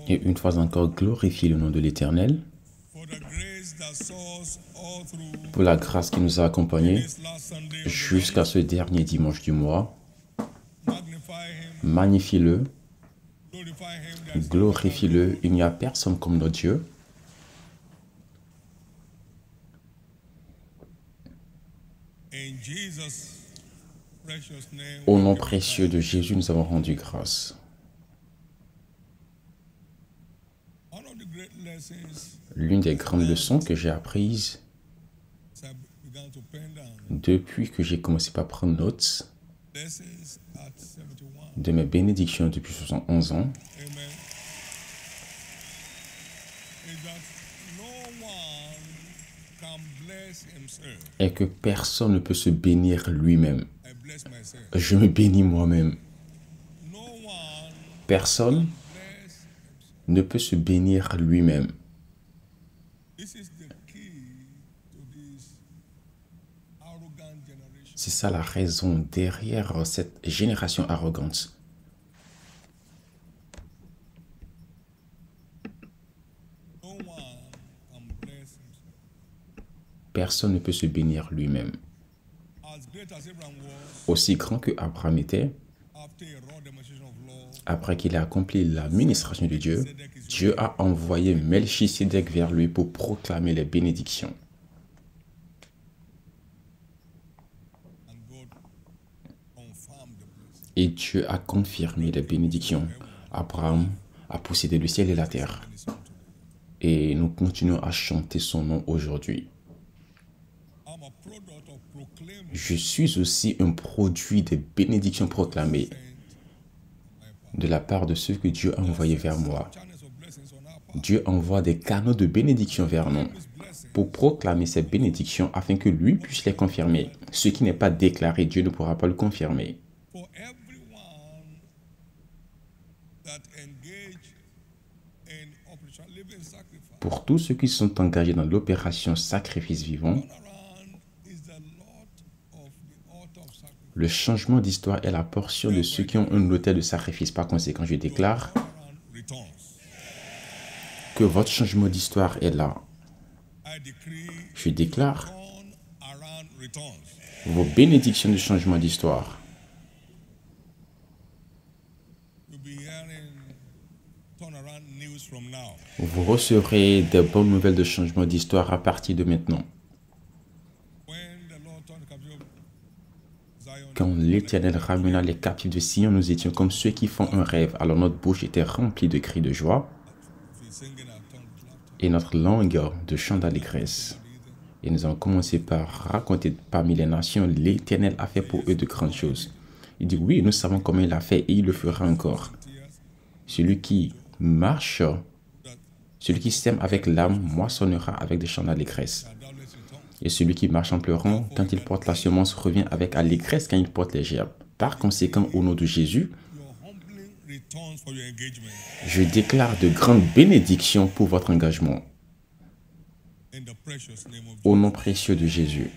Et une fois encore, glorifie le nom de l'Éternel pour la grâce qui nous a accompagnés jusqu'à ce dernier dimanche du mois. Magnifie-le, glorifie-le. Il n'y a personne comme notre Dieu. Au nom précieux de Jésus, nous avons rendu grâce. L'une des grandes leçons que j'ai apprises depuis que j'ai commencé par prendre notes de mes bénédictions depuis 71 ans est que personne ne peut se bénir lui-même. Je me bénis moi-même. Personne ne peut se bénir lui-même. C'est ça la raison derrière cette génération arrogante. Personne ne peut se bénir lui-même. Aussi grand que Abraham était, après qu'il ait accompli l'administration de Dieu, Dieu a envoyé Melchisédek vers lui pour proclamer les bénédictions. Et Dieu a confirmé les bénédictions. Abraham a possédé le ciel et la terre. Et nous continuons à chanter son nom aujourd'hui. Je suis aussi un produit des bénédictions proclamées de la part de ceux que Dieu a envoyés vers moi. Dieu envoie des canaux de bénédiction vers nous pour proclamer ces bénédictions afin que lui puisse les confirmer. Ce qui n'est pas déclaré, Dieu ne pourra pas le confirmer. Pour tous ceux qui sont engagés dans l'opération sacrifice vivant, le changement d'histoire est la portion de ceux qui ont un autel de sacrifice. Par conséquent, je déclare que votre changement d'histoire est là. Je déclare vos bénédictions de changement d'histoire. Vous recevrez des bonnes nouvelles de changement d'histoire à partir de maintenant. Quand l'Éternel ramena les captifs de Sion, nous étions comme ceux qui font un rêve. Alors notre bouche était remplie de cris de joie et notre langue de chants d'allégresse. Et nous avons commencé par raconter parmi les nations, l'Éternel a fait pour eux de grandes choses. Il dit oui, nous savons comment il a fait et il le fera encore. Celui qui marche, celui qui sème avec l'âme, moissonnera avec des chants d'allégresse. Et celui qui marche en pleurant, quand il porte la semence, revient avec allégresse quand il porte les gerbes. Par conséquent, au nom de Jésus, je déclare de grandes bénédictions pour votre engagement. Au nom précieux de Jésus.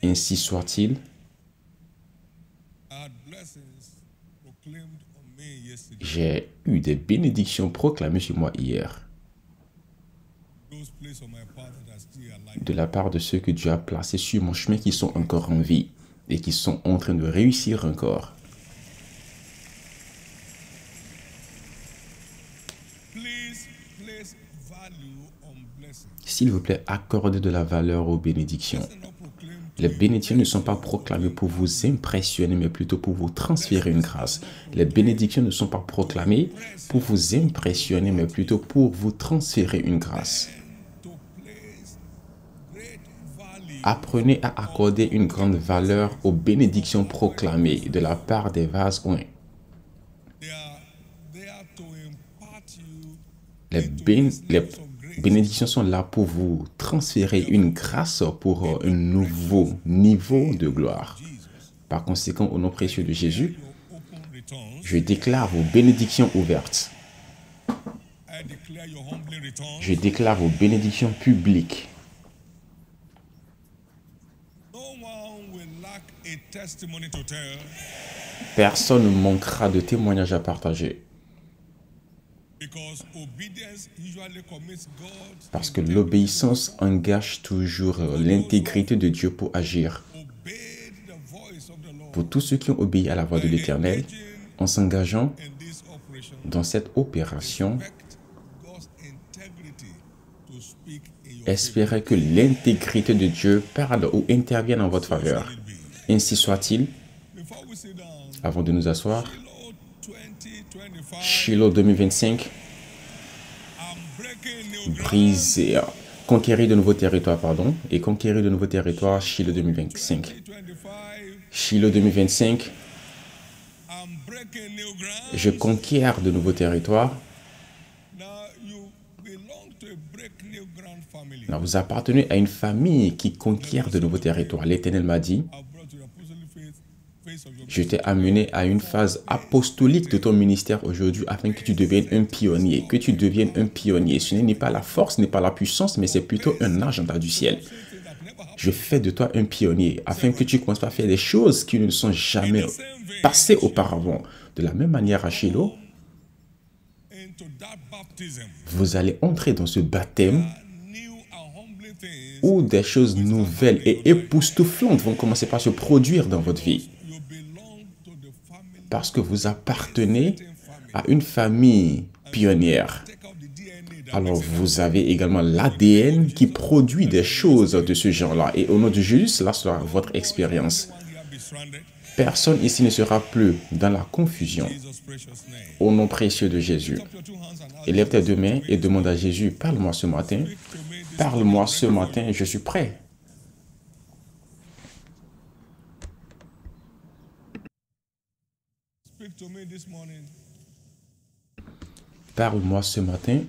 Ainsi soit-il. J'ai eu des bénédictions proclamées sur moi hier. De la part de ceux que Dieu a placés sur mon chemin qui sont encore en vie et qui sont en train de réussir encore. S'il vous plaît, accordez de la valeur aux bénédictions. Les bénédictions ne sont pas proclamées pour vous impressionner, mais plutôt pour vous transférer une grâce. Les bénédictions ne sont pas proclamées pour vous impressionner, mais plutôt pour vous transférer une grâce. Apprenez à accorder une grande valeur aux bénédictions proclamées de la part des vases oints. Les bénédictions sont là pour vous transférer une grâce pour un nouveau niveau de gloire. Par conséquent, au nom précieux de Jésus, je déclare vos bénédictions ouvertes. Je déclare vos bénédictions publiques. Personne ne manquera de témoignages à partager. Parce que l'obéissance engage toujours l'intégrité de Dieu pour agir. Pour tous ceux qui ont obéi à la voix de l'Éternel, en s'engageant dans cette opération, espérez que l'intégrité de Dieu parle ou intervienne en votre faveur. Ainsi soit-il. Avant de nous asseoir, Shiloh 2025, briser, conquérir de nouveaux territoires, et conquérir de nouveaux territoires, Shiloh 2025. Shiloh 2025, je conquiers de nouveaux territoires. Alors, vous appartenez à une famille qui conquiert de nouveaux territoires. L'Éternel m'a dit, je t'ai amené à une phase apostolique de ton ministère aujourd'hui afin que tu deviennes un pionnier, que tu deviennes un pionnier. Ce n'est pas la force, ce n'est pas la puissance, mais c'est plutôt un agenda du ciel. Je fais de toi un pionnier afin que tu commences à faire des choses qui ne sont jamais passées auparavant. De la même manière à Shiloh, vous allez entrer dans ce baptême où des choses nouvelles et époustouflantes vont commencer par se produire dans votre vie. Parce que vous appartenez à une famille pionnière. Alors vous avez également l'ADN qui produit des choses de ce genre-là. Et au nom de Jésus, cela sera votre expérience. Personne ici ne sera plus dans la confusion. Au nom précieux de Jésus. Élève tes deux mains et demande à Jésus, parle-moi ce matin. Parle-moi ce matin, je suis prêt. Parle-moi ce matin.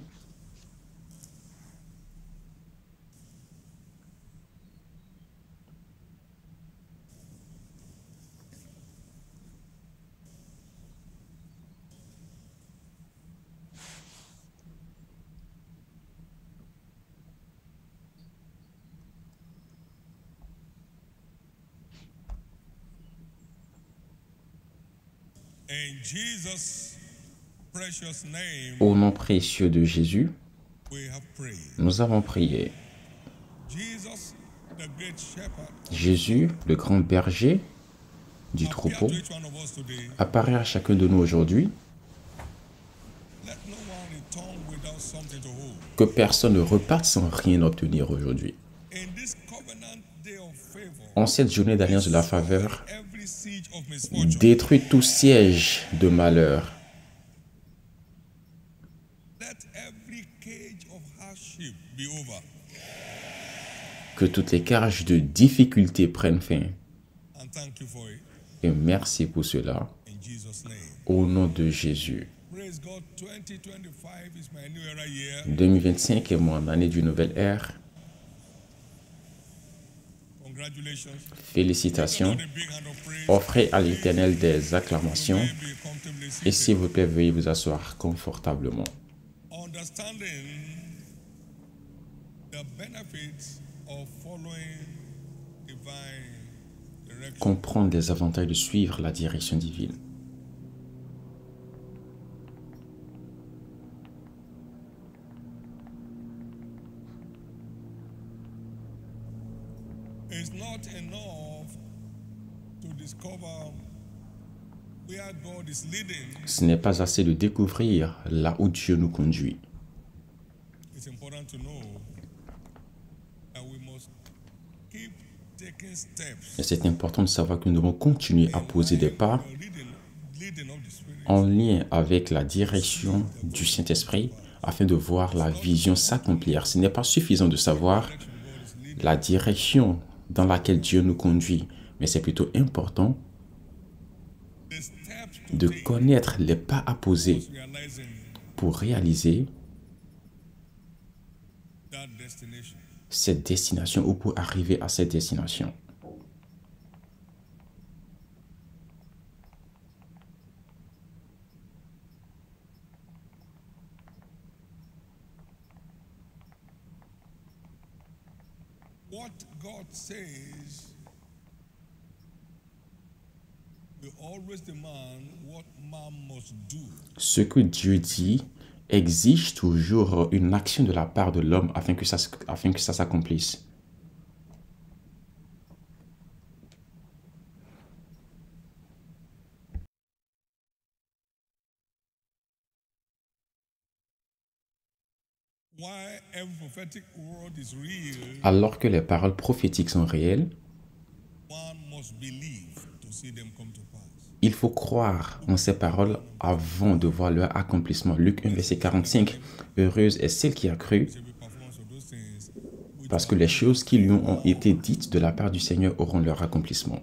Au nom précieux de Jésus, nous avons prié. Jésus, le grand berger du troupeau, apparaît à chacun de nous aujourd'hui. Que personne ne reparte sans rien obtenir aujourd'hui. En cette journée d'alliance de la faveur, détruis tout siège de malheur. Que toutes les cages de difficulté prennent fin. Et merci pour cela. Au nom de Jésus. 2025 est mon année d'une nouvelle ère. Félicitations. Offrez à l'Éternel des acclamations. Et s'il vous plaît, veuillez vous asseoir confortablement. Comprendre les avantages de suivre la direction divine. Ce n'est pas assez de découvrir là où Dieu nous conduit. Et c'est important de savoir que nous devons continuer à poser des pas en lien avec la direction du Saint-Esprit afin de voir la vision s'accomplir. Ce n'est pas suffisant de savoir la direction dans laquelle Dieu nous conduit, mais c'est plutôt important de connaître les pas à poser pour réaliser cette destination ou pour arriver à cette destination. Ce que Dieu dit exige toujours une action de la part de l'homme afin que ça s'accomplisse. Alors que les paroles prophétiques sont réelles, il faut croire en ces paroles avant de voir leur accomplissement. Luc 1, verset 45. Heureuse est celle qui a cru, parce que les choses qui lui ont été dites de la part du Seigneur auront leur accomplissement.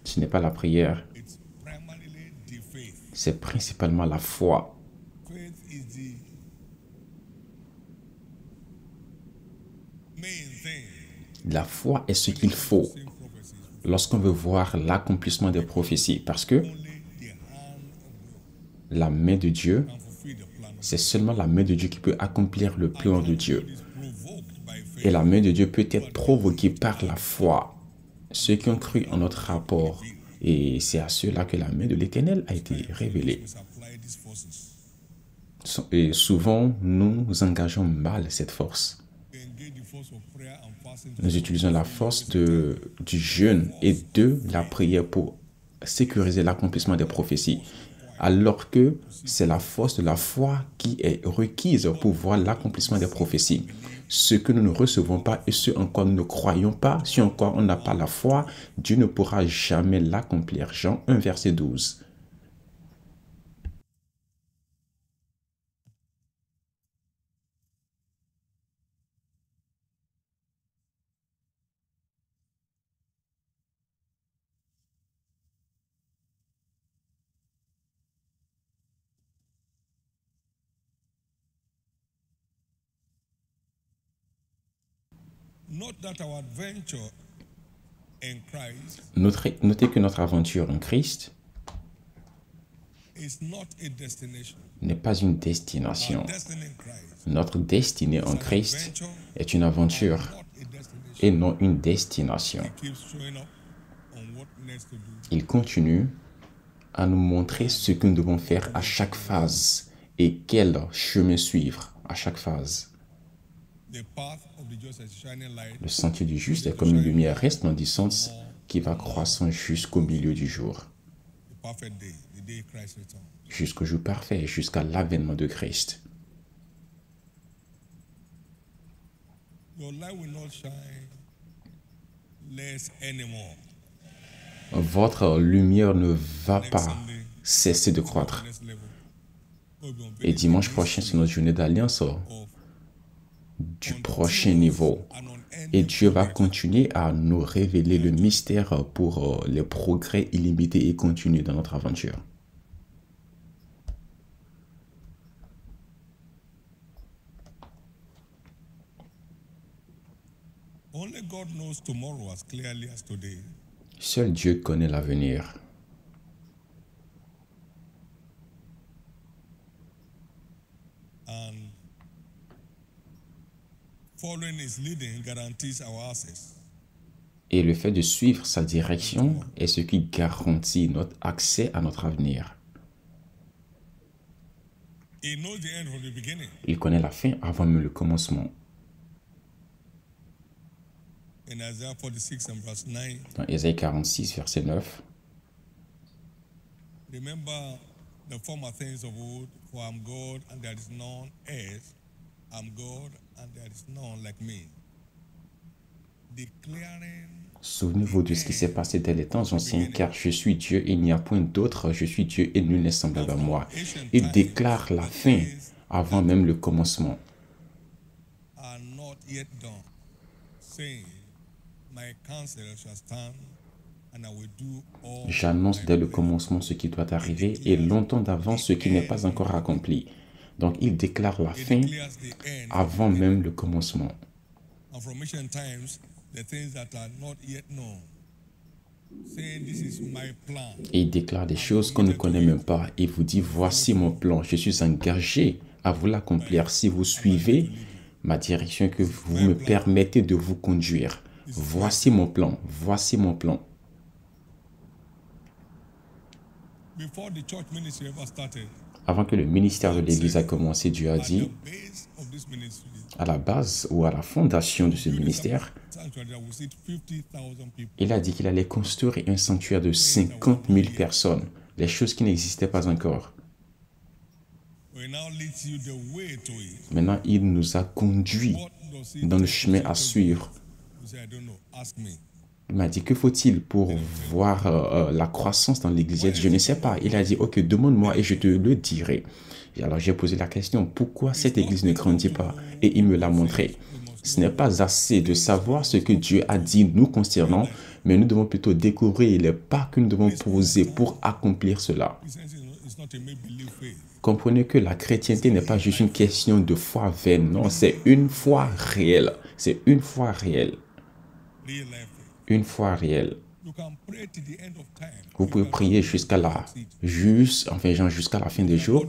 Ce n'est pas la prière, c'est principalement la foi. La foi est ce qu'il faut lorsqu'on veut voir l'accomplissement des prophéties, parce que la main de Dieu, c'est seulement la main de Dieu qui peut accomplir le plan de Dieu. Et la main de Dieu peut être provoquée par la foi. Ceux qui ont cru en notre rapport, et c'est à ceux-là que la main de l'Éternel a été révélée. Et souvent, nous engageons mal cette force. Nous utilisons la force du jeûne et de la prière pour sécuriser l'accomplissement des prophéties, alors que c'est la force de la foi qui est requise pour voir l'accomplissement des prophéties. Ce que nous ne recevons pas et ce en quoi nous ne croyons pas, si en quoi on n'a pas la foi, Dieu ne pourra jamais l'accomplir. Jean 1, verset 12. Notez que notre aventure en Christ n'est pas une destination. Notre destinée en Christ est une aventure et non une destination. Il continue à nous montrer ce que nous devons faire à chaque phase et quel chemin suivre à chaque phase. Le sentier du juste est comme une lumière resplendissante qui va croissant jusqu'au milieu du jour, jusqu'au jour parfait, jusqu'à l'avènement de Christ. Votre lumière ne va pas cesser de croître. Et dimanche prochain, c'est notre journée d'alliance du prochain niveau. Et Dieu va continuer à nous révéler le mystère pour les progrès illimités et continus dans notre aventure. Seul Dieu connaît l'avenir. Et le fait de suivre sa direction est ce qui garantit notre accès à notre avenir. Il connaît la fin avant même le commencement. Dans Ésaïe 46, verset 9. Remember the former things of old, for I am God and there is none else. I am God and there is none like me. Souvenez-vous de ce qui s'est passé dès les temps anciens, car je suis Dieu et il n'y a point d'autre, je suis Dieu et nul n'est semblable à moi. Il déclare la fin avant même le commencement. J'annonce dès le commencement ce qui doit arriver et longtemps d'avance ce qui n'est pas encore accompli. Donc il déclare la fin avant même le commencement. Et il déclare des choses qu'on ne connaît même pas. Il vous dit, voici mon plan, je suis engagé à vous l'accomplir si vous suivez ma direction, que vous me permettez de vous conduire. Voici mon plan, voici mon plan. Avant que le ministère de l'Église a commencé, Dieu a dit, à la base ou à la fondation de ce ministère, il a dit qu'il allait construire un sanctuaire de 50 000 personnes, les choses qui n'existaient pas encore. Maintenant, il nous a conduits dans le chemin à suivre. Il m'a dit, que faut-il pour voir la croissance dans l'Église? Je ne sais pas. Il a dit, ok, demande-moi et je te le dirai. Et alors j'ai posé la question, pourquoi cette Église ne grandit pas? Et il me l'a montré. Ce n'est pas assez de savoir ce que Dieu a dit nous concernant, mais nous devons plutôt découvrir les pas que nous devons poser pour accomplir cela. Comprenez que la chrétienté n'est pas juste une question de foi vaine, non, c'est une foi réelle. C'est une foi réelle. Une foi réelle. Vous pouvez prier jusqu'à jusqu'à la fin des jours.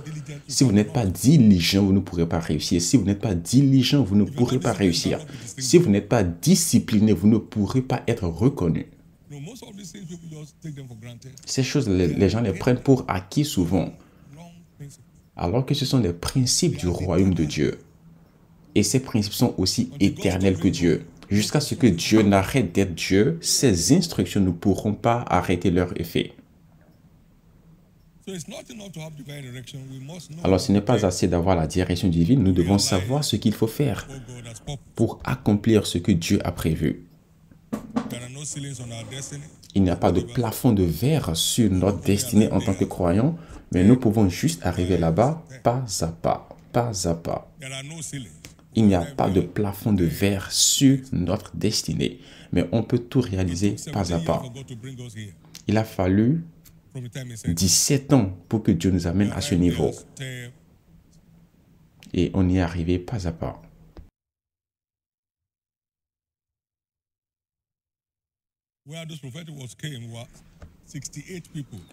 Si vous n'êtes pas diligent, vous ne pourrez pas réussir. Si vous n'êtes pas diligent, vous ne pourrez pas réussir. Si vous n'êtes pas discipliné, vous ne pourrez pas être reconnu. Ces choses, les gens les prennent pour acquis souvent, alors que ce sont des principes du royaume de Dieu. Et ces principes sont aussi éternels que Dieu. Jusqu'à ce que Dieu n'arrête d'être Dieu, ces instructions ne pourront pas arrêter leur effet. Alors, ce n'est pas assez d'avoir la direction divine, nous devons savoir ce qu'il faut faire pour accomplir ce que Dieu a prévu. Il n'y a pas de plafond de verre sur notre destinée en tant que croyants, mais nous pouvons juste arriver là-bas pas à pas, pas à pas. Il n'y a pas de plafond de verre sur notre destinée, mais on peut tout réaliser pas à pas. Il a fallu 17 ans pour que Dieu nous amène à ce niveau. Et on y est arrivé pas à pas.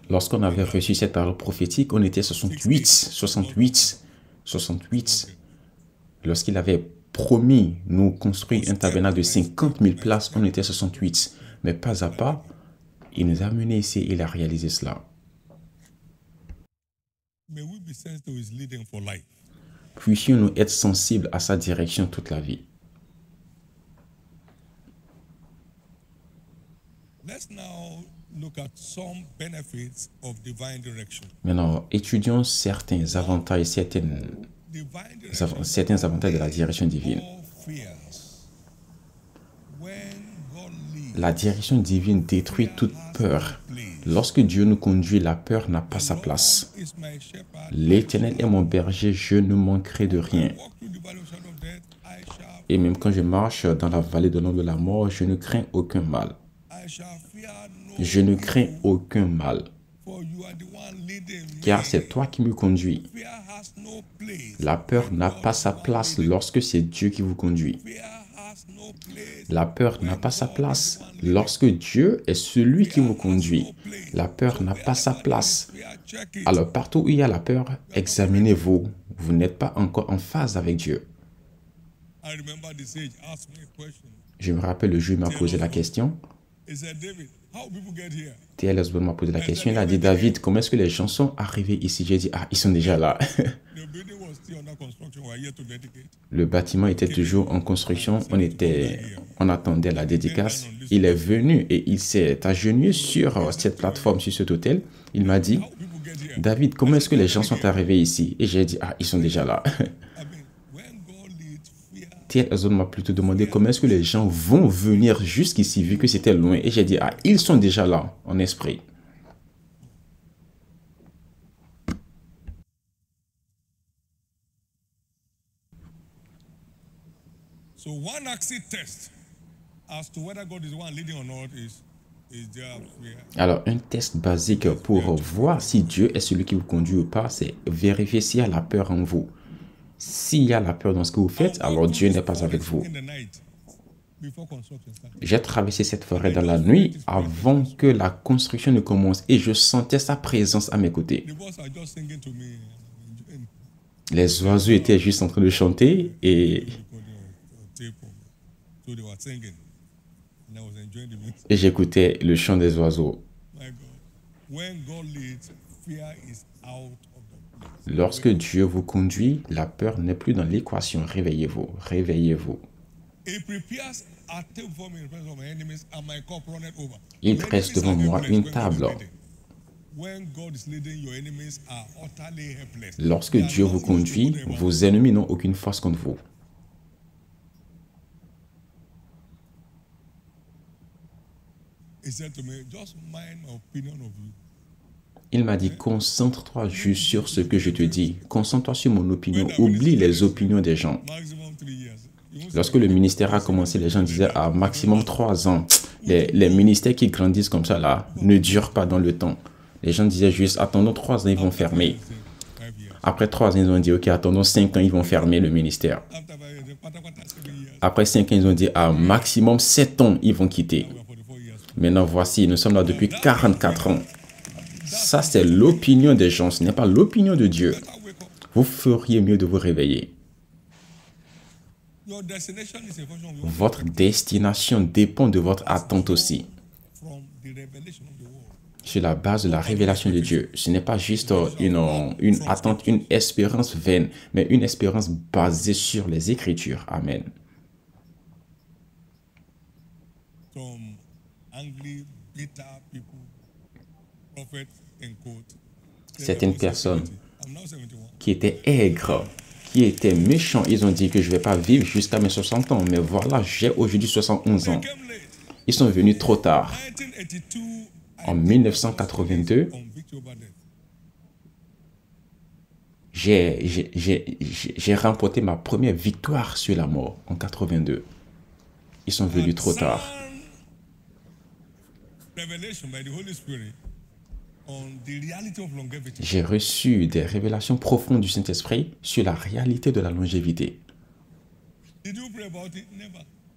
Lorsqu'on avait reçu cette parole prophétique, on était 68. Lorsqu'il avait promis nous construire un tabernacle de 50 000 places, on était 68. Mais pas à pas, il nous a amenés ici et il a réalisé cela. Puissions-nous être sensibles à sa direction toute la vie. Maintenant, étudions certains avantages, certains avantages de la direction divine. La direction divine détruit toute peur. Lorsque Dieu nous conduit, la peur n'a pas sa place. L'Éternel est mon berger, je ne manquerai de rien. Et même quand je marche dans la vallée de l'ombre de la mort, je ne crains aucun mal. Je ne crains aucun mal, car c'est toi qui me conduis. La peur n'a pas sa place lorsque c'est Dieu qui vous conduit. La peur n'a pas sa place lorsque Dieu est celui qui vous conduit. La peur n'a pas sa place. Alors partout où il y a la peur, examinez-vous. Vous n'êtes pas encore en phase avec Dieu. Je me rappelle le jour où il m'a posé la question. T.L. Osborne m'a posé la question. Il a dit, David, comment est-ce que les gens sont arrivés ici? J'ai dit, ils sont déjà là. Le bâtiment était toujours en construction. On attendait la dédicace. Il est venu et il s'est agenouillé sur cette plateforme, sur cet hôtel. Il m'a dit, David, comment est-ce que les gens sont arrivés ici? Et j'ai dit, ils sont déjà là. T.L. Osborne m'a plutôt demandé comment est-ce que les gens vont venir jusqu'ici, vu que c'était loin. Et j'ai dit, ils sont déjà là, en esprit. Alors, un test basique pour voir si Dieu est celui qui vous conduit ou pas, c'est vérifier s'il y a la peur en vous. S'il y a la peur dans ce que vous faites, alors Dieu n'est pas avec vous. J'ai traversé cette forêt dans la nuit avant que la construction ne commence et je sentais sa présence à mes côtés. Les oiseaux étaient juste en train de chanter et j'écoutais le chant des oiseaux. Lorsque Dieu vous conduit, la peur n'est plus dans l'équation. Réveillez-vous, réveillez-vous. Il dresse devant moi une table. Lorsque Dieu vous conduit, vos ennemis n'ont aucune force contre vous. Il m'a dit, concentre-toi juste sur ce que je te dis. Concentre-toi sur mon opinion. Oublie les opinions des gens. Lorsque le ministère a commencé, les gens disaient, à maximum 3 ans. Les ministères qui grandissent comme ça, là, ne durent pas dans le temps. Les gens disaient juste, attendons 3 ans, ils vont fermer. Après 3 ans, ils ont dit, ok, attendons 5 ans, ils vont fermer le ministère. Après 5 ans, ils ont dit, à maximum 7 ans, ils vont quitter. Maintenant, voici, nous sommes là depuis 44 ans. Ça, c'est l'opinion des gens, ce n'est pas l'opinion de Dieu. Vous feriez mieux de vous réveiller. Votre destination dépend de votre attente aussi. Sur la base de la révélation de Dieu. Ce n'est pas juste une attente, une espérance vaine, mais une espérance basée sur les Écritures. Amen. Certaines personnes qui étaient aigres, qui étaient méchants, ils ont dit que je ne vais pas vivre jusqu'à mes 60 ans. Mais voilà, j'ai aujourd'hui 71 ans. Ils sont venus trop tard. En 1982, j'ai remporté ma première victoire sur la mort en 82. Ils sont venus trop tard. J'ai reçu des révélations profondes du Saint-Esprit sur la réalité de la longévité.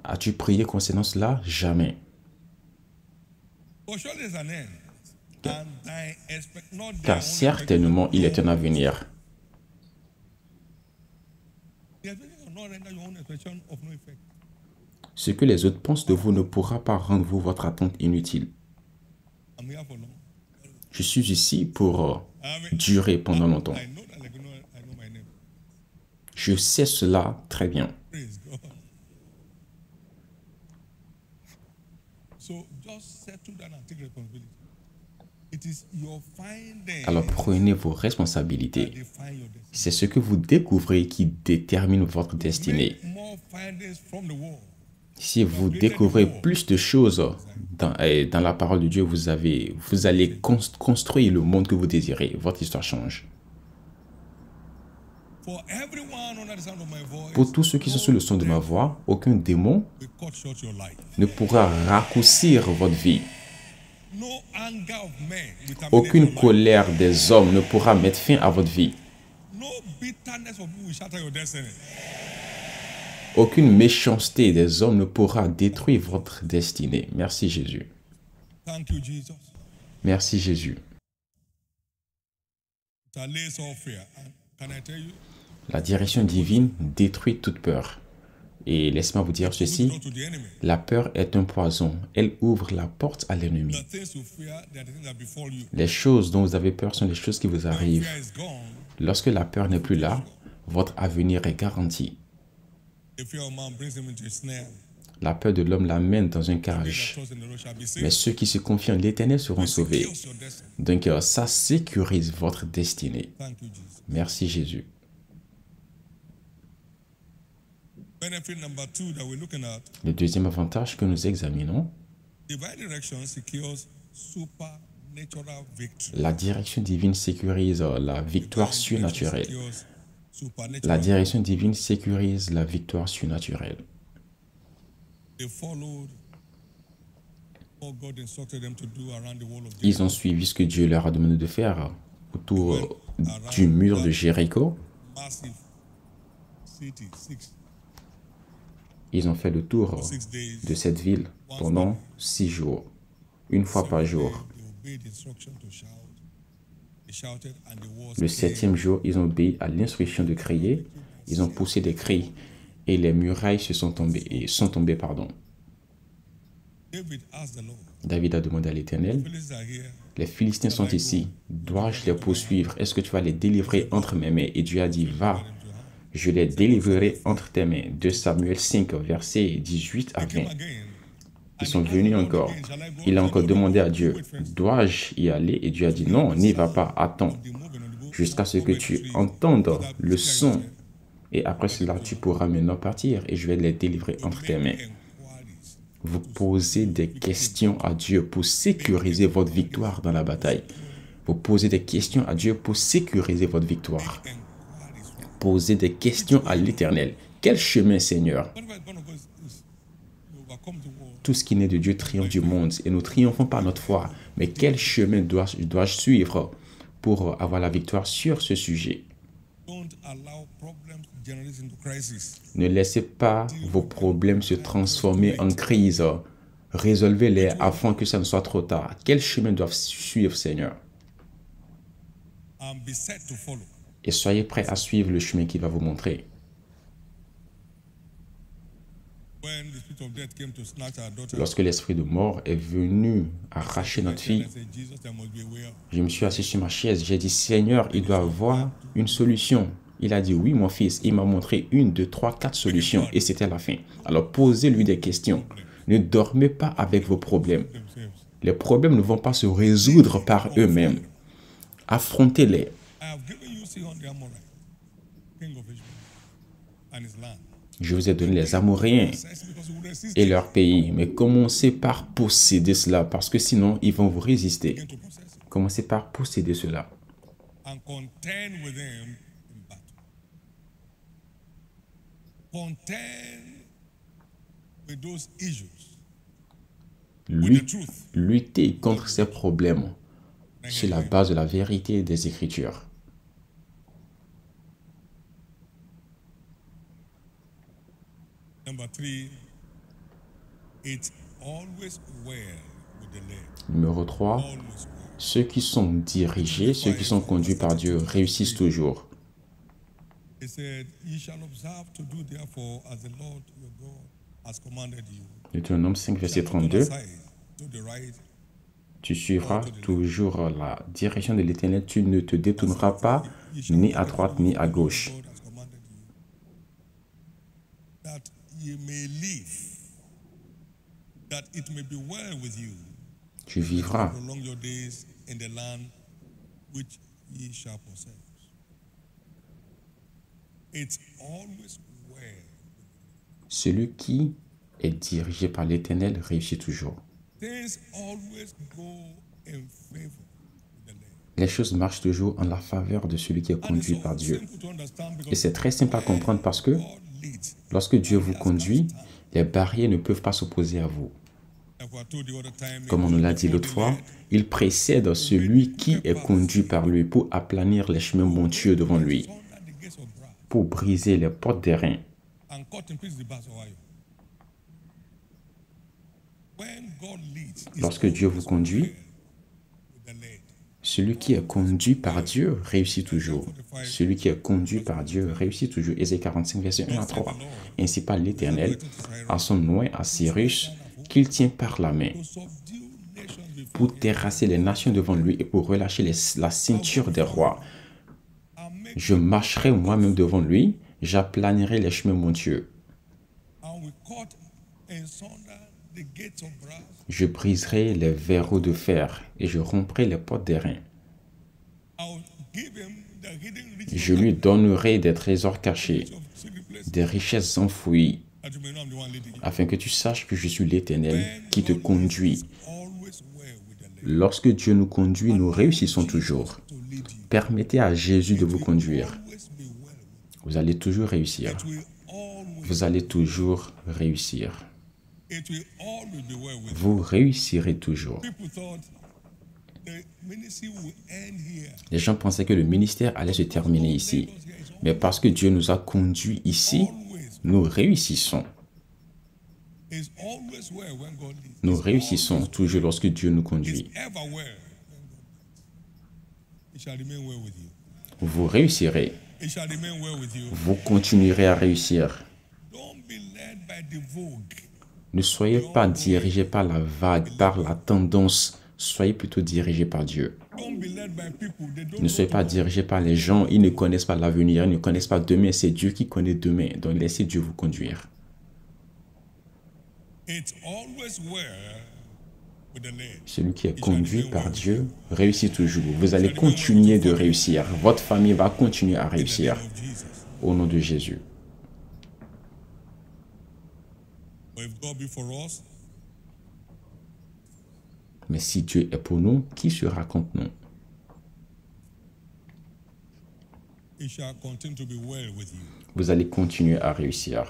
As-tu prié concernant cela? Jamais. Car certainement, il est un avenir. Ce que les autres pensent de vous ne pourra pas rendre votre attente inutile. Je suis ici pour durer pendant longtemps. Je sais cela très bien. Alors prenez vos responsabilités. C'est ce que vous découvrez qui détermine votre destinée. Si vous découvrez plus de choses dans la parole de Dieu, vous allez construire le monde que vous désirez. Votre histoire change. Pour tous ceux qui sont sous le son de ma voix, aucun démon ne pourra raccourcir votre vie. Aucune colère des hommes ne pourra mettre fin à votre vie. Aucune méchanceté des hommes ne pourra détruire votre destinée. Merci Jésus. Merci Jésus. La direction divine détruit toute peur. Et laissez-moi vous dire ceci, la peur est un poison. Elle ouvre la porte à l'ennemi. Les choses dont vous avez peur sont les choses qui vous arrivent. Lorsque la peur n'est plus là, votre avenir est garanti. La peur de l'homme l'amène dans un cage. Mais ceux qui se confient en l'Éternel seront sauvés. Donc ça sécurise votre destinée. Merci Jésus. Le deuxième avantage que nous examinons, la direction divine sécurise la victoire surnaturelle. La direction divine sécurise la victoire surnaturelle. Ils ont suivi ce que Dieu leur a demandé de faire autour du mur de Jéricho. Ils ont fait le tour de cette ville pendant 6 jours, une fois par jour. Le 7e jour, ils ont obéi à l'instruction de crier. Ils ont poussé des cris et les murailles sont tombées. David a demandé à l'Éternel, les Philistins sont ici, dois-je les poursuivre? Est-ce que tu vas les délivrer entre mes mains? Et Dieu a dit, va, je les délivrerai entre tes mains. 2 Samuel 5, versets 18 à 20. Ils sont venus encore. Il a encore demandé à Dieu, dois-je y aller? Et Dieu a dit, non, n'y va pas, attends, jusqu'à ce que tu entendes le son. Et après cela, tu pourras maintenant partir et je vais les délivrer entre tes mains. Vous posez des questions à Dieu pour sécuriser votre victoire dans la bataille. Vous posez des questions à Dieu pour sécuriser votre victoire. Posez des questions à l'Éternel. Quel chemin, Seigneur? Tout ce qui naît de Dieu triomphe du monde et nous triomphons par notre foi. Mais quel chemin dois-je suivre pour avoir la victoire sur ce sujet? Ne laissez pas vos problèmes se transformer en crise. Résolvez-les avant que ça ne soit trop tard. Quel chemin doivent suivre, Seigneur? Et soyez prêts à suivre le chemin qu'il va vous montrer. Lorsque l'esprit de mort est venu arracher notre fille, je me suis assis sur ma chaise. J'ai dit, Seigneur, il doit avoir une solution. Il a dit, oui, mon fils. Il m'a montré 1, 2, 3, 4 solutions et c'était la fin. Alors, posez-lui des questions. Ne dormez pas avec vos problèmes. Les problèmes ne vont pas se résoudre par eux-mêmes. Affrontez-les. Je vous ai donné les Amoréens et leur pays, mais commencez par posséder cela, parce que sinon, ils vont vous résister. Commencez par posséder cela. Luttez contre ces problèmes sur la base de la vérité des Écritures. Numéro 3, ceux qui sont dirigés, ceux qui sont conduits par Dieu réussissent toujours. Deutéronome 5, verset 32. Tu suivras toujours la direction de l'Éternel, tu ne te détourneras pas ni à droite ni à gauche. Tu vivras. Celui qui est dirigé par l'Éternel réussit toujours. Les choses marchent toujours en la faveur de celui qui est conduit par Dieu. Et c'est très simple à comprendre parce que lorsque Dieu vous conduit, les barrières ne peuvent pas s'opposer à vous. Comme on nous l'a dit l'autre fois, il précède celui qui est conduit par lui pour aplanir les chemins montueux devant lui, pour briser les portes d'airain. Lorsque Dieu vous conduit, celui qui est conduit par Dieu réussit toujours. Celui qui est conduit par Dieu réussit toujours. Ésaïe 45, verset 1 à 3. Ainsi parle l'Éternel à son oint, à Cyrus, qu'il tient par la main, pour terrasser les nations devant lui et pour relâcher la ceinture des rois. Je marcherai moi-même devant lui, j'aplanirai les chemins montueux. Je briserai les verrous de fer et je romprai les portes d'airain. Je lui donnerai des trésors cachés, des richesses enfouies, afin que tu saches que je suis l'Éternel qui te conduit. Lorsque Dieu nous conduit, nous réussissons toujours. Permettez à Jésus de vous conduire. Vous allez toujours réussir. Vous allez toujours réussir. Vous réussirez toujours. Les gens pensaient que le ministère allait se terminer ici. Mais parce que Dieu nous a conduits ici, nous réussissons. Nous réussissons toujours lorsque Dieu nous conduit. Vous réussirez. Vous continuerez à réussir. Ne soyez pas dirigés par la vague, par la tendance. Soyez plutôt dirigés par Dieu. Ne soyez pas dirigés par les gens. Ils ne connaissent pas l'avenir, ils ne connaissent pas demain. C'est Dieu qui connaît demain. Donc laissez Dieu vous conduire. Celui qui est conduit par Dieu réussit toujours. Vous allez continuer de réussir. Votre famille va continuer à réussir. Au nom de Jésus. Mais si Dieu est pour nous, qui sera contre nous? Vous allez continuer à réussir.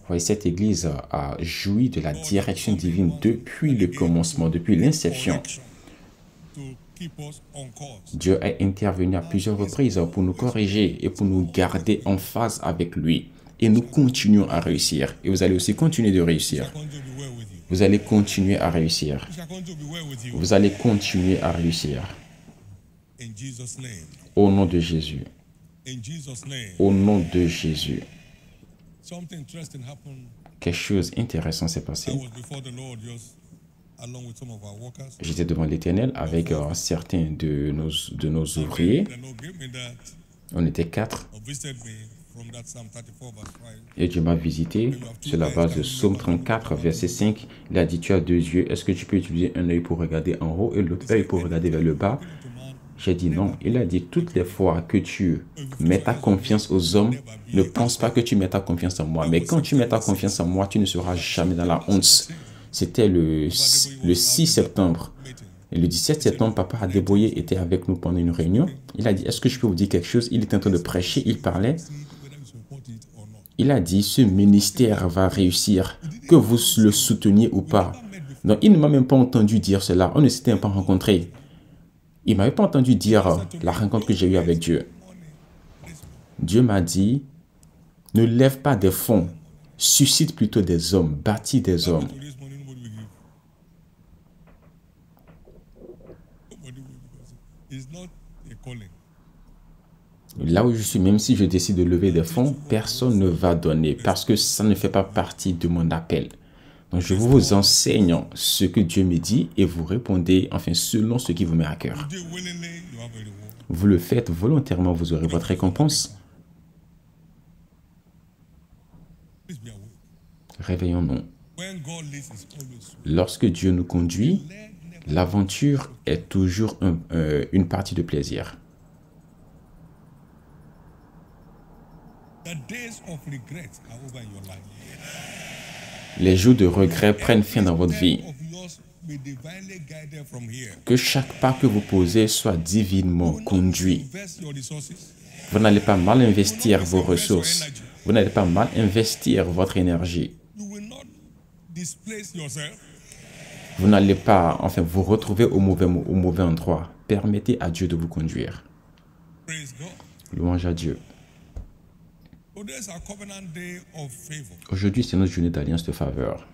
Voyez, cette église a joui de la direction divine depuis le commencement, depuis l'inception. Dieu est intervenu à plusieurs reprises pour nous corriger et pour nous garder en phase avec lui. Et nous continuons à réussir. Et vous allez aussi continuer de réussir. Vous allez continuer à réussir. Vous allez continuer à réussir. Au nom de Jésus. Au nom de Jésus. Quelque chose d'intéressant s'est passé. J'étais devant l'Éternel avec certains de nos ouvriers. On était 4. Et Dieu m'a visité sur la base de Psaume 34, verset 5. Il a dit, tu as 2 yeux. Est-ce que tu peux utiliser un œil pour regarder en haut et l'autre œil pour regarder vers le bas? J'ai dit non. Il a dit, toutes les fois que tu mets ta confiance aux hommes, ne pense pas que tu mets ta confiance en moi. Mais quand tu mets ta confiance en moi, tu ne seras jamais dans la honte. C'était le 6 septembre. Et le 17 septembre, Papa Adeboye était avec nous pendant une réunion. Il a dit, est-ce que je peux vous dire quelque chose? Il était en train de prêcher, il parlait. Il a dit, ce ministère va réussir, que vous le souteniez ou pas. Donc, il ne m'a même pas entendu dire cela. On ne s'était pas rencontrés. Il ne m'avait pas entendu dire la rencontre que j'ai eue avec Dieu. Dieu m'a dit, ne lève pas des fonds, suscite plutôt des hommes, bâtis des hommes. Là où je suis, même si je décide de lever des fonds, personne ne va donner parce que ça ne fait pas partie de mon appel. Donc, je vous enseigne ce que Dieu me dit et vous répondez, enfin, selon ce qui vous met à cœur. Vous le faites volontairement, vous aurez votre récompense. Réveillons-nous. Lorsque Dieu nous conduit, l'aventure est toujours une partie de plaisir. Les jours de regret prennent fin dans votre vie. Que chaque pas que vous posez soit divinement conduit. Vous n'allez pas mal investir vos ressources. Vous n'allez pas mal investir votre énergie. Vous n'allez pas, enfin, vous retrouver au mauvais endroit. Permettez à Dieu de vous conduire. Louange à Dieu. Aujourd'hui, c'est notre journée d'alliance de faveur.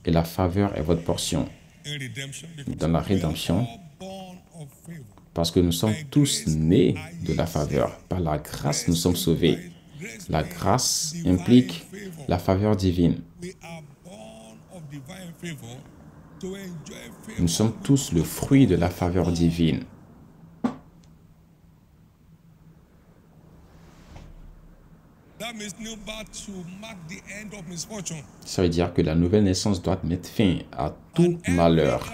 Et la faveur est votre portion dans la rédemption. Parce que nous sommes tous nés de la faveur. Par la grâce, nous sommes sauvés. La grâce implique la faveur divine. Nous sommes tous le fruit de la faveur divine. Ça veut dire que la nouvelle naissance doit mettre fin à tout malheur.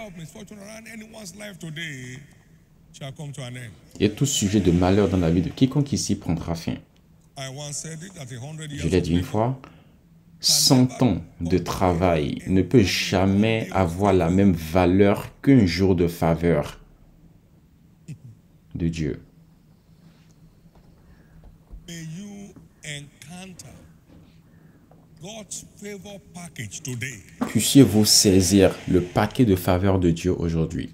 Et tout sujet de malheur dans la vie de quiconque ici prendra fin. Je l'ai dit une fois, 100 ans de travail ne peut jamais avoir la même valeur qu'un jour de faveur de Dieu. Puissiez-vous saisir le paquet de faveur de Dieu aujourd'hui.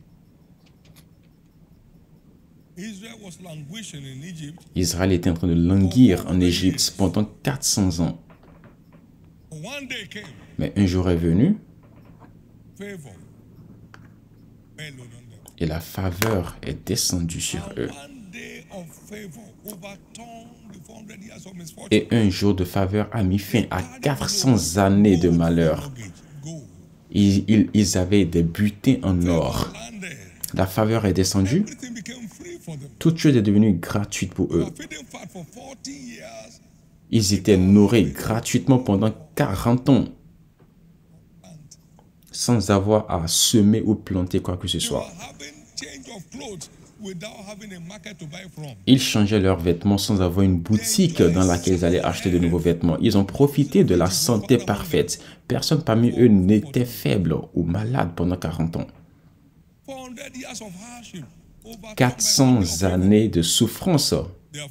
Israël était en train de languir en Égypte pendant 400 ans. Mais un jour est venu et la faveur est descendue sur eux. Et un jour de faveur a mis fin à 400 années de malheur. Ils avaient des butins en or. La faveur est descendue. Toute chose est devenue gratuite pour eux. Ils étaient nourris gratuitement pendant 40 ans, sans avoir à semer ou planter quoi que ce soit. Ils changeaient leurs vêtements sans avoir une boutique dans laquelle ils allaient acheter de nouveaux vêtements. Ils ont profité de la santé parfaite. Personne parmi eux n'était faible ou malade pendant 40 ans. 400 années de souffrance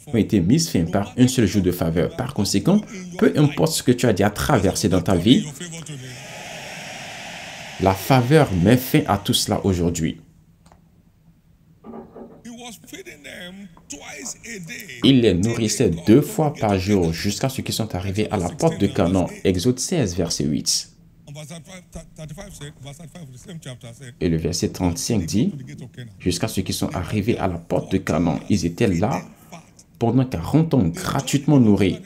ont été mises fin par un seul jour de faveur. Par conséquent, peu importe ce que tu as déjà traversé dans ta vie, la faveur met fin à tout cela aujourd'hui. Il les nourrissait 2 fois par jour jusqu'à ce qu'ils sont arrivés à la porte de Canaan. Exode 16, verset 8. Et le verset 35 dit, jusqu'à ce qu'ils sont arrivés à la porte de Canaan. Ils étaient là pendant 40 ans, gratuitement nourris.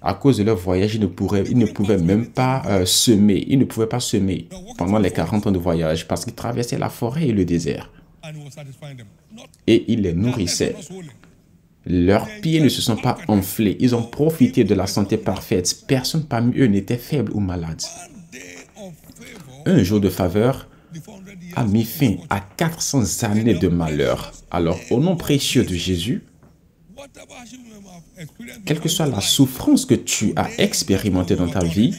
À cause de leur voyage, ils ne pouvaient même pas semer. Ils ne pouvaient pas semer pendant les 40 ans de voyage parce qu'ils traversaient la forêt et le désert. Et il les nourrissait. Leurs pieds ne se sont pas enflés. Ils ont profité de la santé parfaite. Personne parmi eux n'était faible ou malade. Un jour de faveur a mis fin à 400 années de malheur. Alors, au nom précieux de Jésus, quelle que soit la souffrance que tu as expérimentée dans ta vie,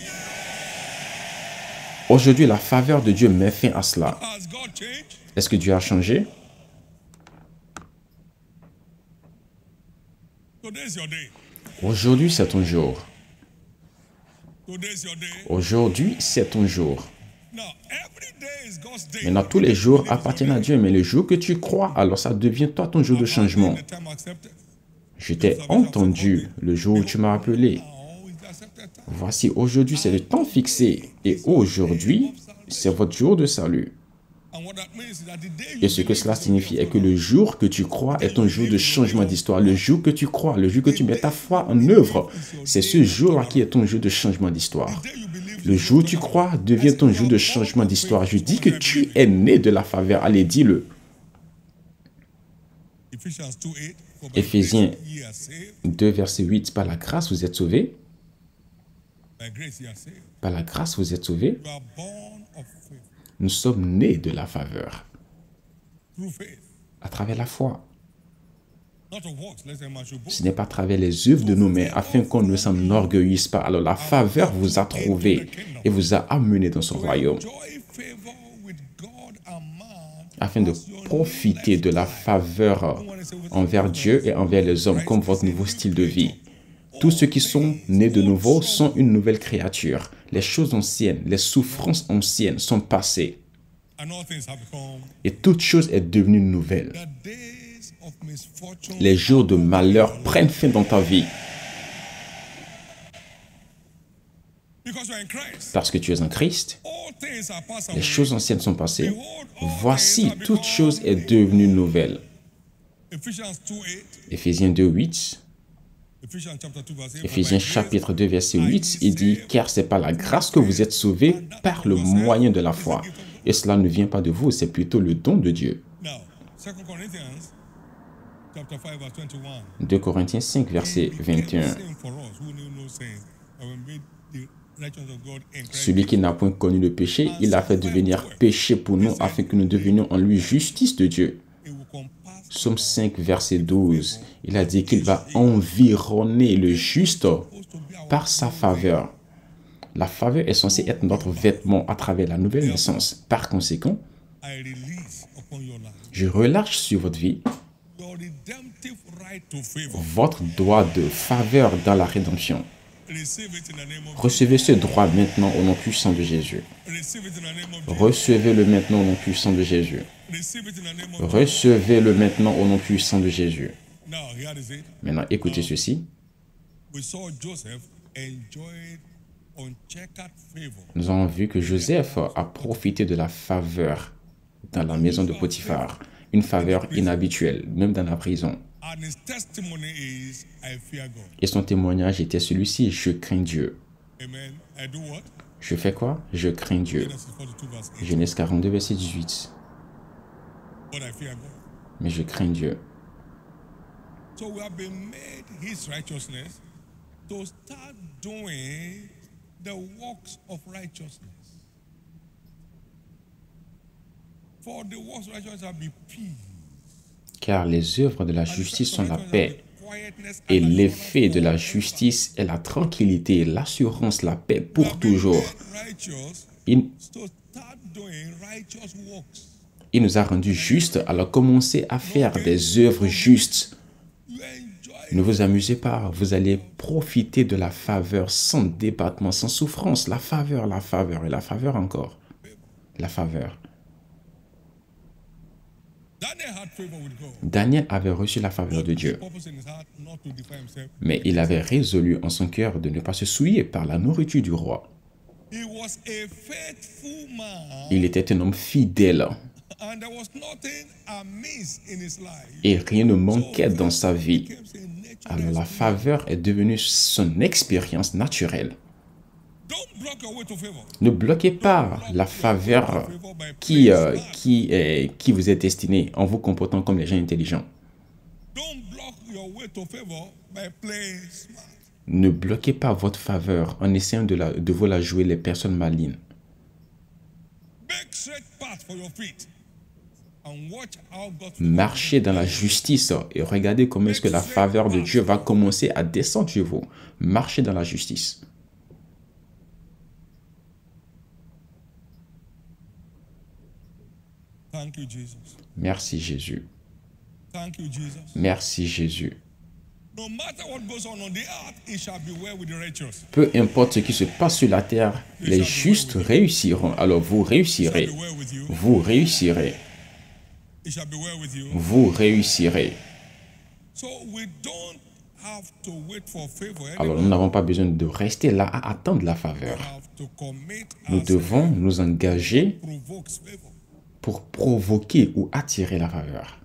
aujourd'hui, la faveur de Dieu met fin à cela. Est-ce que Dieu a changé? Aujourd'hui, c'est ton jour. Aujourd'hui, c'est ton jour. Maintenant, tous les jours appartiennent à Dieu, mais le jour que tu crois, alors ça devient toi ton jour de changement. Je t'ai entendu le jour où tu m'as appelé. Voici, aujourd'hui, c'est le temps fixé. Et aujourd'hui, c'est votre jour de salut. Et ce que cela signifie est que le jour que tu crois est ton jour de changement d'histoire. Le jour que tu crois, le jour que tu mets ta foi en œuvre, c'est ce jour-là qui est ton jour de changement d'histoire. Le jour où tu crois devient ton jour de changement d'histoire. Je dis que tu es né de la faveur. Allez, dis-le. Éphésiens 2, verset 8. Par la grâce, vous êtes sauvés. Par la grâce, vous êtes sauvés. Nous sommes nés de la faveur. À travers la foi. Ce n'est pas à travers les œuvres de nos mains, afin qu'on ne s'enorgueillisse pas. Alors la faveur vous a trouvé et vous a amené dans son royaume. Afin de profiter de la faveur envers Dieu et envers les hommes, comme votre nouveau style de vie. Tous ceux qui sont nés de nouveau sont une nouvelle créature. Les choses anciennes, les souffrances anciennes sont passées. Et toute chose est devenue nouvelle. Les jours de malheur prennent fin dans ta vie. Parce que tu es en Christ, les choses anciennes sont passées. Voici, toute chose est devenue nouvelle. Éphésiens 2, 8. Éphésiens chapitre 2, verset 8, il dit « Car c'est par la grâce que vous êtes sauvés par le moyen de la foi. Et cela ne vient pas de vous, c'est plutôt le don de Dieu. » 2 Corinthiens 5, verset 21. Celui qui n'a point connu le péché, il l'a fait devenir péché pour nous, afin que nous devenions en lui justice de Dieu. Psaume 5, verset 12, il a dit qu'il va environner le juste par sa faveur. La faveur est censée être notre vêtement à travers la nouvelle naissance. Par conséquent, je relâche sur votre vie votre droit de faveur dans la rédemption. Recevez ce droit maintenant au nom puissant de Jésus. Recevez-le maintenant au nom puissant de Jésus. Recevez-le maintenant au nom puissant de Jésus. Maintenant, écoutez ceci. Nous avons vu que Joseph a profité de la faveur dans la maison de Potiphar. une faveur inhabituelle, même dans la prison. And his testimony is, I fear God. Et son témoignage était celui-ci, je crains Dieu. Amen. I do what? Je fais quoi? Je crains Dieu. Genesis 42 verse 8. Genèse 42, verset 18. But I fear God. Mais je crains Dieu. So we have been made his righteousness to start doing the works of righteousness. For the works of righteousness shall be peace. Car les œuvres de la justice sont la paix. Et l'effet de la justice est la tranquillité, l'assurance, la paix pour toujours. Il nous a rendus justes, alors commencez à faire des œuvres justes. Ne vous amusez pas, vous allez profiter de la faveur sans débattement, sans souffrance. La faveur et la faveur encore. La faveur. Daniel avait reçu la faveur de Dieu, mais il avait résolu en son cœur de ne pas se souiller par la nourriture du roi. Il était un homme fidèle et rien ne manquait dans sa vie. Alors la faveur est devenue son expérience naturelle. Ne bloquez pas la faveur qui vous est destinée en vous comportant comme les gens intelligents. Ne bloquez pas votre faveur en essayant de vous la jouer les personnes malignes. Marchez dans la justice et regardez comment est-ce que la faveur de Dieu va commencer à descendre sur vous. Marchez dans la justice. Merci Jésus. Merci Jésus. Peu importe ce qui se passe sur la terre, les justes réussiront. Alors vous réussirez. Vous réussirez. Vous réussirez. Alors nous n'avons pas besoin de rester là à attendre la faveur. Nous devons nous engager pour provoquer ou attirer la faveur.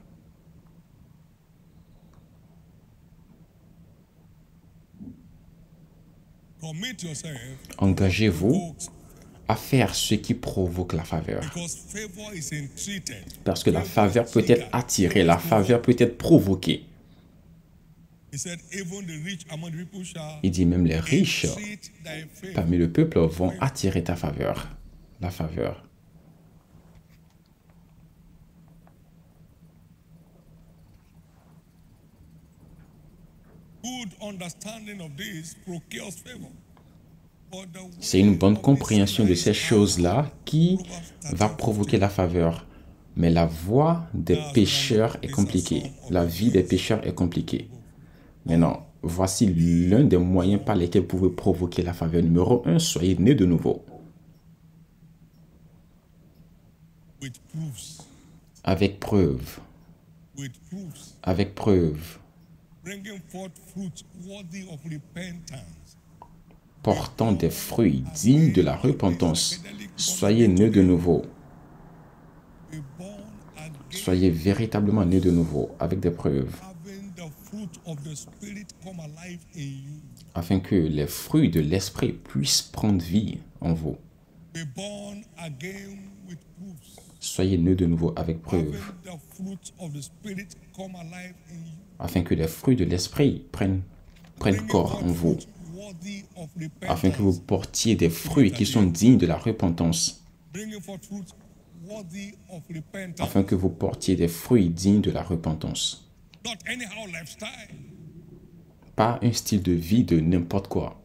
Engagez-vous à faire ce qui provoque la faveur. Parce que la faveur peut être attirée, la faveur peut être provoquée. Il dit même les riches parmi le peuple vont attirer ta faveur, la faveur. C'est une bonne compréhension de ces choses-là qui va provoquer la faveur. Mais la voie des pécheurs est compliquée. La vie des pécheurs est compliquée. Maintenant, voici l'un des moyens par lesquels vous pouvez provoquer la faveur. Numéro 1, soyez nés de nouveau. Avec preuve. Avec preuve. Portant des fruits dignes de la repentance. Soyez nés de nouveau. Soyez véritablement nés de nouveau avec des preuves. Afin que les fruits de l'esprit puissent prendre vie en vous. Soyez nés de nouveau avec preuve. Afin que les fruits de l'esprit prennent corps en vous. Afin que vous portiez des fruits qui sont dignes de la repentance. Afin que vous portiez des fruits dignes de la repentance. Pas un style de vie de n'importe quoi.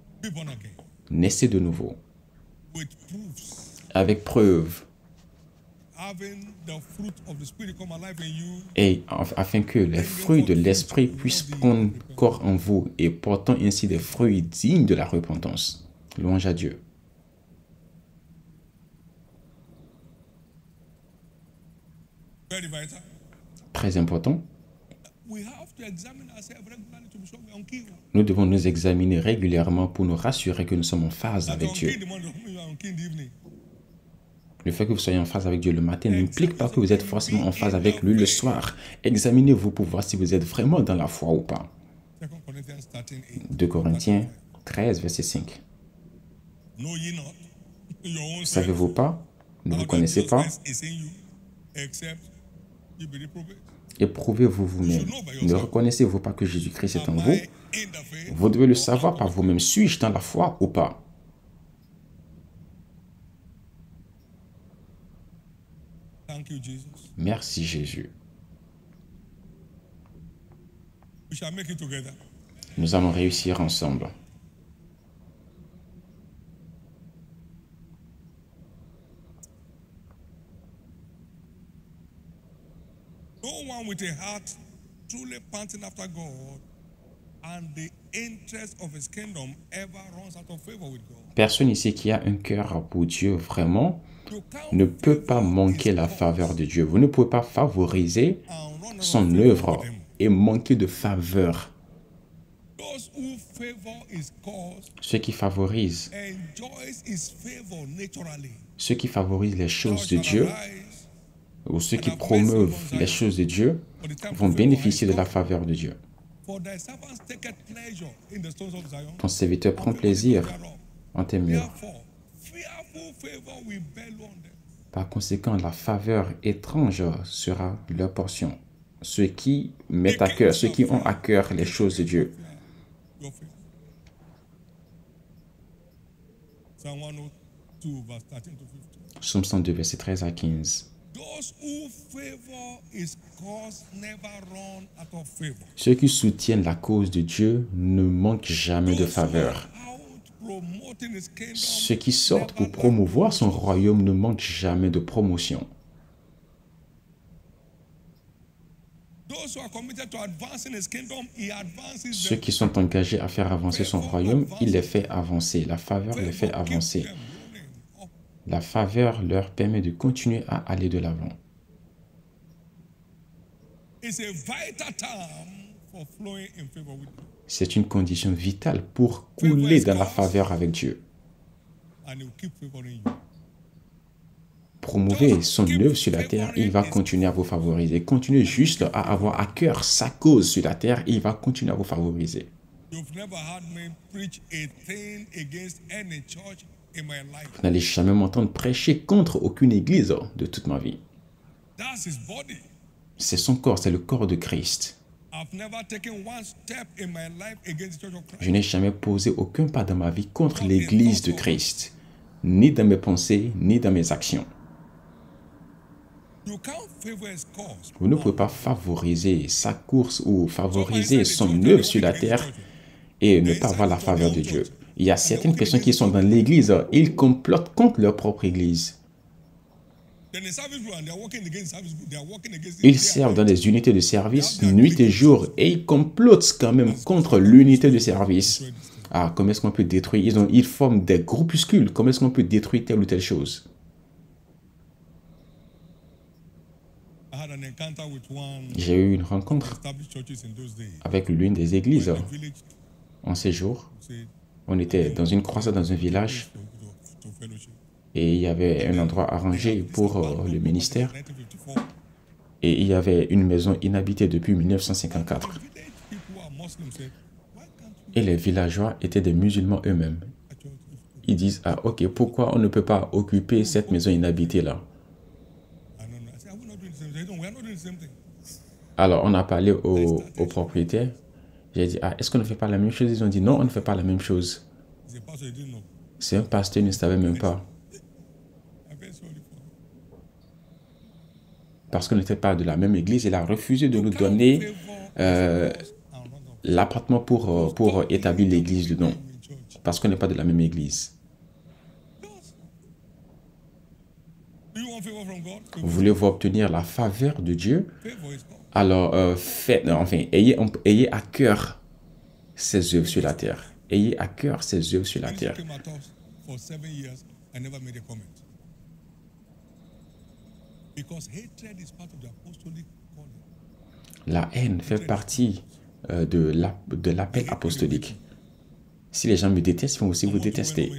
Naissez de nouveau. Avec preuve. Et afin que les fruits de l'esprit puissent prendre corps en vous et portant ainsi des fruits dignes de la repentance. Louange à Dieu. Très important. Nous devons nous examiner régulièrement pour nous rassurer que nous sommes en phase avec Dieu. Le fait que vous soyez en phase avec Dieu le matin n'implique pas que vous êtes forcément en phase avec lui le soir. Examinez-vous pour voir si vous êtes vraiment dans la foi ou pas. 2 Corinthiens 13, verset 5. Savez-vous pas? Ne vous connaissez pas? Éprouvez-vous vous-même. Ne reconnaissez-vous pas que Jésus-Christ est en vous? Vous devez le savoir par vous-même. Suis-je dans la foi ou pas? Merci Jésus. Nous allons réussir ensemble. No one with a heart truly panting after God and the interest of his kingdom ever runs out of favor with God. Personne ici qui a un cœur pour Dieu vraiment ne peut pas manquer la faveur de Dieu. Vous ne pouvez pas favoriser son œuvre et manquer de faveur. Ceux qui favorisent les choses de Dieu ou ceux qui promeuvent les choses de Dieu vont bénéficier de la faveur de Dieu. Ton serviteur prend plaisir en tes murs. Par conséquent, la faveur étrange sera leur portion. Ceux qui mettent à cœur, ceux qui ont à cœur les choses de Dieu. Psaume 102, verset 13 à 15. Ceux qui soutiennent la cause de Dieu ne manquent jamais de faveur. Ceux qui sortent pour promouvoir son royaume ne manquent jamais de promotion. Ceux qui sont engagés à faire avancer son royaume, il les fait avancer. La faveur les fait avancer. La faveur leur permet de continuer à aller de l'avant. C'est une condition vitale pour couler dans la faveur avec Dieu. Promouvez son œuvre sur la terre, il va continuer à vous favoriser. Continuez juste à avoir à cœur sa cause sur la terre, il va continuer à vous favoriser. Vous n'allez jamais m'entendre prêcher contre aucune église de toute ma vie. C'est son corps, c'est le corps de Christ. Je n'ai jamais posé aucun pas dans ma vie contre l'église de Christ, ni dans mes pensées, ni dans mes actions. Vous ne pouvez pas favoriser sa course ou favoriser son œuvre sur la terre et ne pas avoir la faveur de Dieu. Il y a certaines personnes qui sont dans l'église, ils complotent contre leur propre église. Ils servent dans des unités de service nuit et jour et ils complotent quand même contre l'unité de service. Ah, comment est-ce qu'on peut détruire? Ils forment des groupuscules. Comment est-ce qu'on peut détruire telle ou telle chose? J'ai eu une rencontre avec l'une des églises en ces jours. On était dans une croisade dans un village et il y avait un endroit arrangé pour le ministère et il y avait une maison inhabitée depuis 1954. Et les villageois étaient des musulmans eux-mêmes. Ils disent, ah ok, pourquoi on ne peut pas occuper cette maison inhabitée là? Alors on a parlé au propriétaire. J'ai dit, ah, est-ce qu'on ne fait pas la même chose? Ils ont dit, non, on ne fait pas la même chose. C'est un pasteur, il ne savait même pas. Parce qu'on n'était pas de la même église, il a refusé de nous donner l'appartement pour établir l'église dedans. Parce qu'on n'est pas de la même église. Vous voulez-vous obtenir la faveur de Dieu? Alors, ayez à cœur ses œuvres sur la terre. Ayez à cœur ses œuvres sur la terre. La haine fait partie de l'appel apostolique. Si les gens me détestent, ils vont aussi vous détester.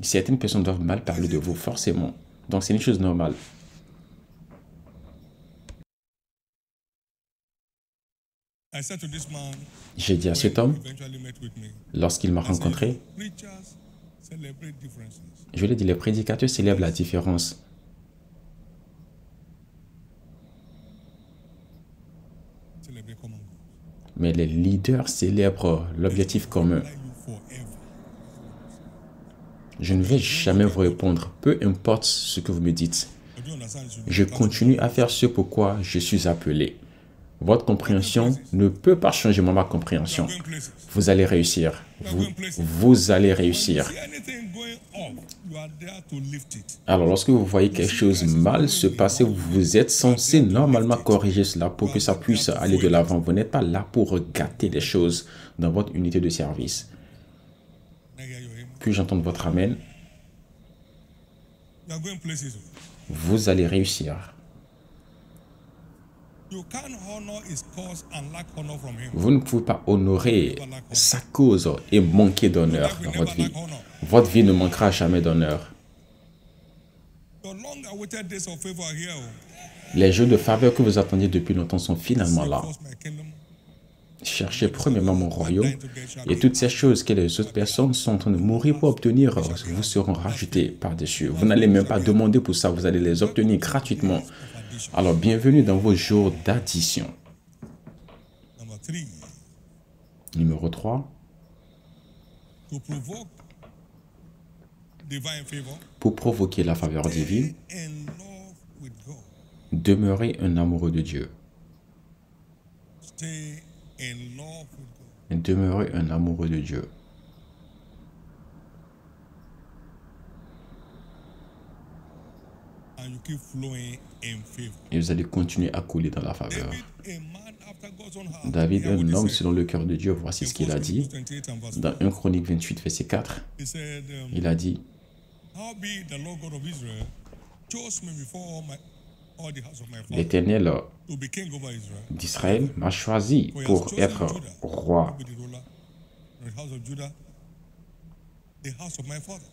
Certaines personnes doivent mal parler de vous, forcément. Donc, c'est une chose normale. I said to this man, J'ai dit à cet homme, lorsqu'il m'a rencontré, preachers celebrate differences. je lui ai dit, les prédicateurs célèbrent la différence. Celebrate common goals. Mais les leaders célèbrent l'objectif commun. Like you forever. Je ne vais jamais vous répondre, peu importe ce que vous me dites. But you understand it should Je continue à faire ce pourquoi je suis appelé. Votre compréhension ne peut pas changer ma compréhension. going places. Vous allez réussir. Vous allez réussir. See anything going off, you are there to lift it. Alors, lorsque vous voyez quelque chose mal se passer, vous êtes censé normalement corriger cela pour que ça puisse aller de l'avant. Vous n'êtes pas là pour gâter les choses dans votre unité de service. Now hear your amen. Puis-je entendre votre amen? You are going places. Vous allez réussir. You can't honor his cause and lack honor from him. Vous ne pouvez pas honorer sa cause et manquer d'honneur dans votre vie. Votre vie ne manquera jamais d'honneur. Your long-awaited days of favor are here. Les jeux de faveur que vous attendiez depuis longtemps sont finalement là. First, my kingdom. Cherchez premièrement mon royaume et toutes ces choses que les autres personnes sont en train de mourir pour obtenir vous seront rajoutées par-dessus. Vous n'allez même pas demander pour ça, vous allez les obtenir gratuitement. Alors, bienvenue dans vos jours d'addition. Number 3, Numéro 3, to provoke divine favor, pour provoquer la faveur divine, in love with God. demeurez un amoureux de Dieu. Stay in love with God. Demeurez un amoureux de Dieu. And you keep flowing in favor. Et vous allez continuer à couler dans la faveur. David, a man after God's own heart. David, Hear what un he homme said. selon le cœur de Dieu, voici ce qu'il a dit 28 and verse dans 1 Chronique 28, verset 4. He said, Il a dit, howbeit the Lord God of Israel chose me before all the house of my father l'Éternel to be king over Israel. d'Israël m'a choisi For he has pour chosen être Judah roi to be the ruler in the house of Judah, the house of my father.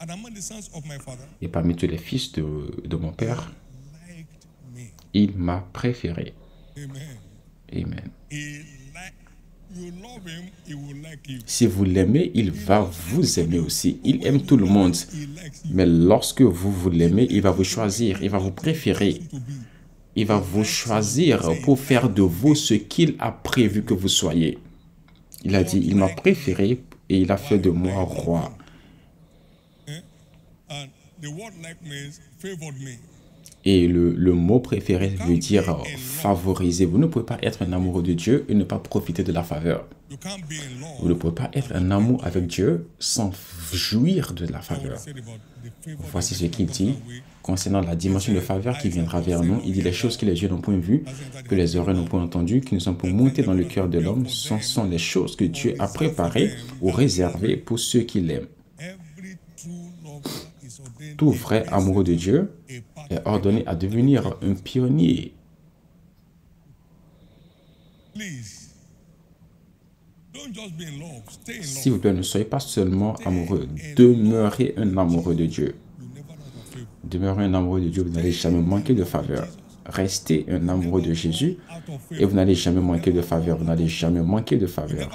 And among the sons of my father, et parmi tous les fils de mon père, liked me. il m'a préféré. Amen. Amen. He like you love him, he will like you. Si vous l'aimez, il va vous aimer aussi. Il aime tout le monde. He likes you Mais lorsque vous l'aimez, il va vous choisir, il va vous préférer. to be. Il va vous choisir pour faire de vous ce qu'il a prévu que vous soyez. Il a dit, il m'a préféré et il a fait de moi roi. And the word like means favored me. Et le mot préféré veut dire favoriser. Vous ne pouvez pas être un amoureux de Dieu et ne pas profiter de la faveur. You can't be in love. Vous ne pouvez pas être un amour avec Dieu sans jouir de la faveur. Said about the favor Voici ce qu'il dit concernant la dimension de faveur qui viendra vers nous. Il dit les choses que les yeux n'ont point vues, que les oreilles n'ont point entendues, qui ne sont point montées dans le cœur de l'homme. Ce sont les choses que Dieu a préparées ou réservées pour ceux qui l'aiment. every true lover is ordained Tout vrai amoureux de Dieu a part. est ordonné à devenir un pionnier. Please, don't just be in love. Stay in love. S'il vous plaît, ne soyez pas seulement amoureux. Demeurez un amoureux de Dieu. You never run out of favor. Demeurez un amoureux de Dieu, vous n'allez jamais manquer de faveur. Restez un amoureux de Jésus Out of et favor. vous n'allez jamais manquer de faveur. Vous n'allez jamais manquer de faveur.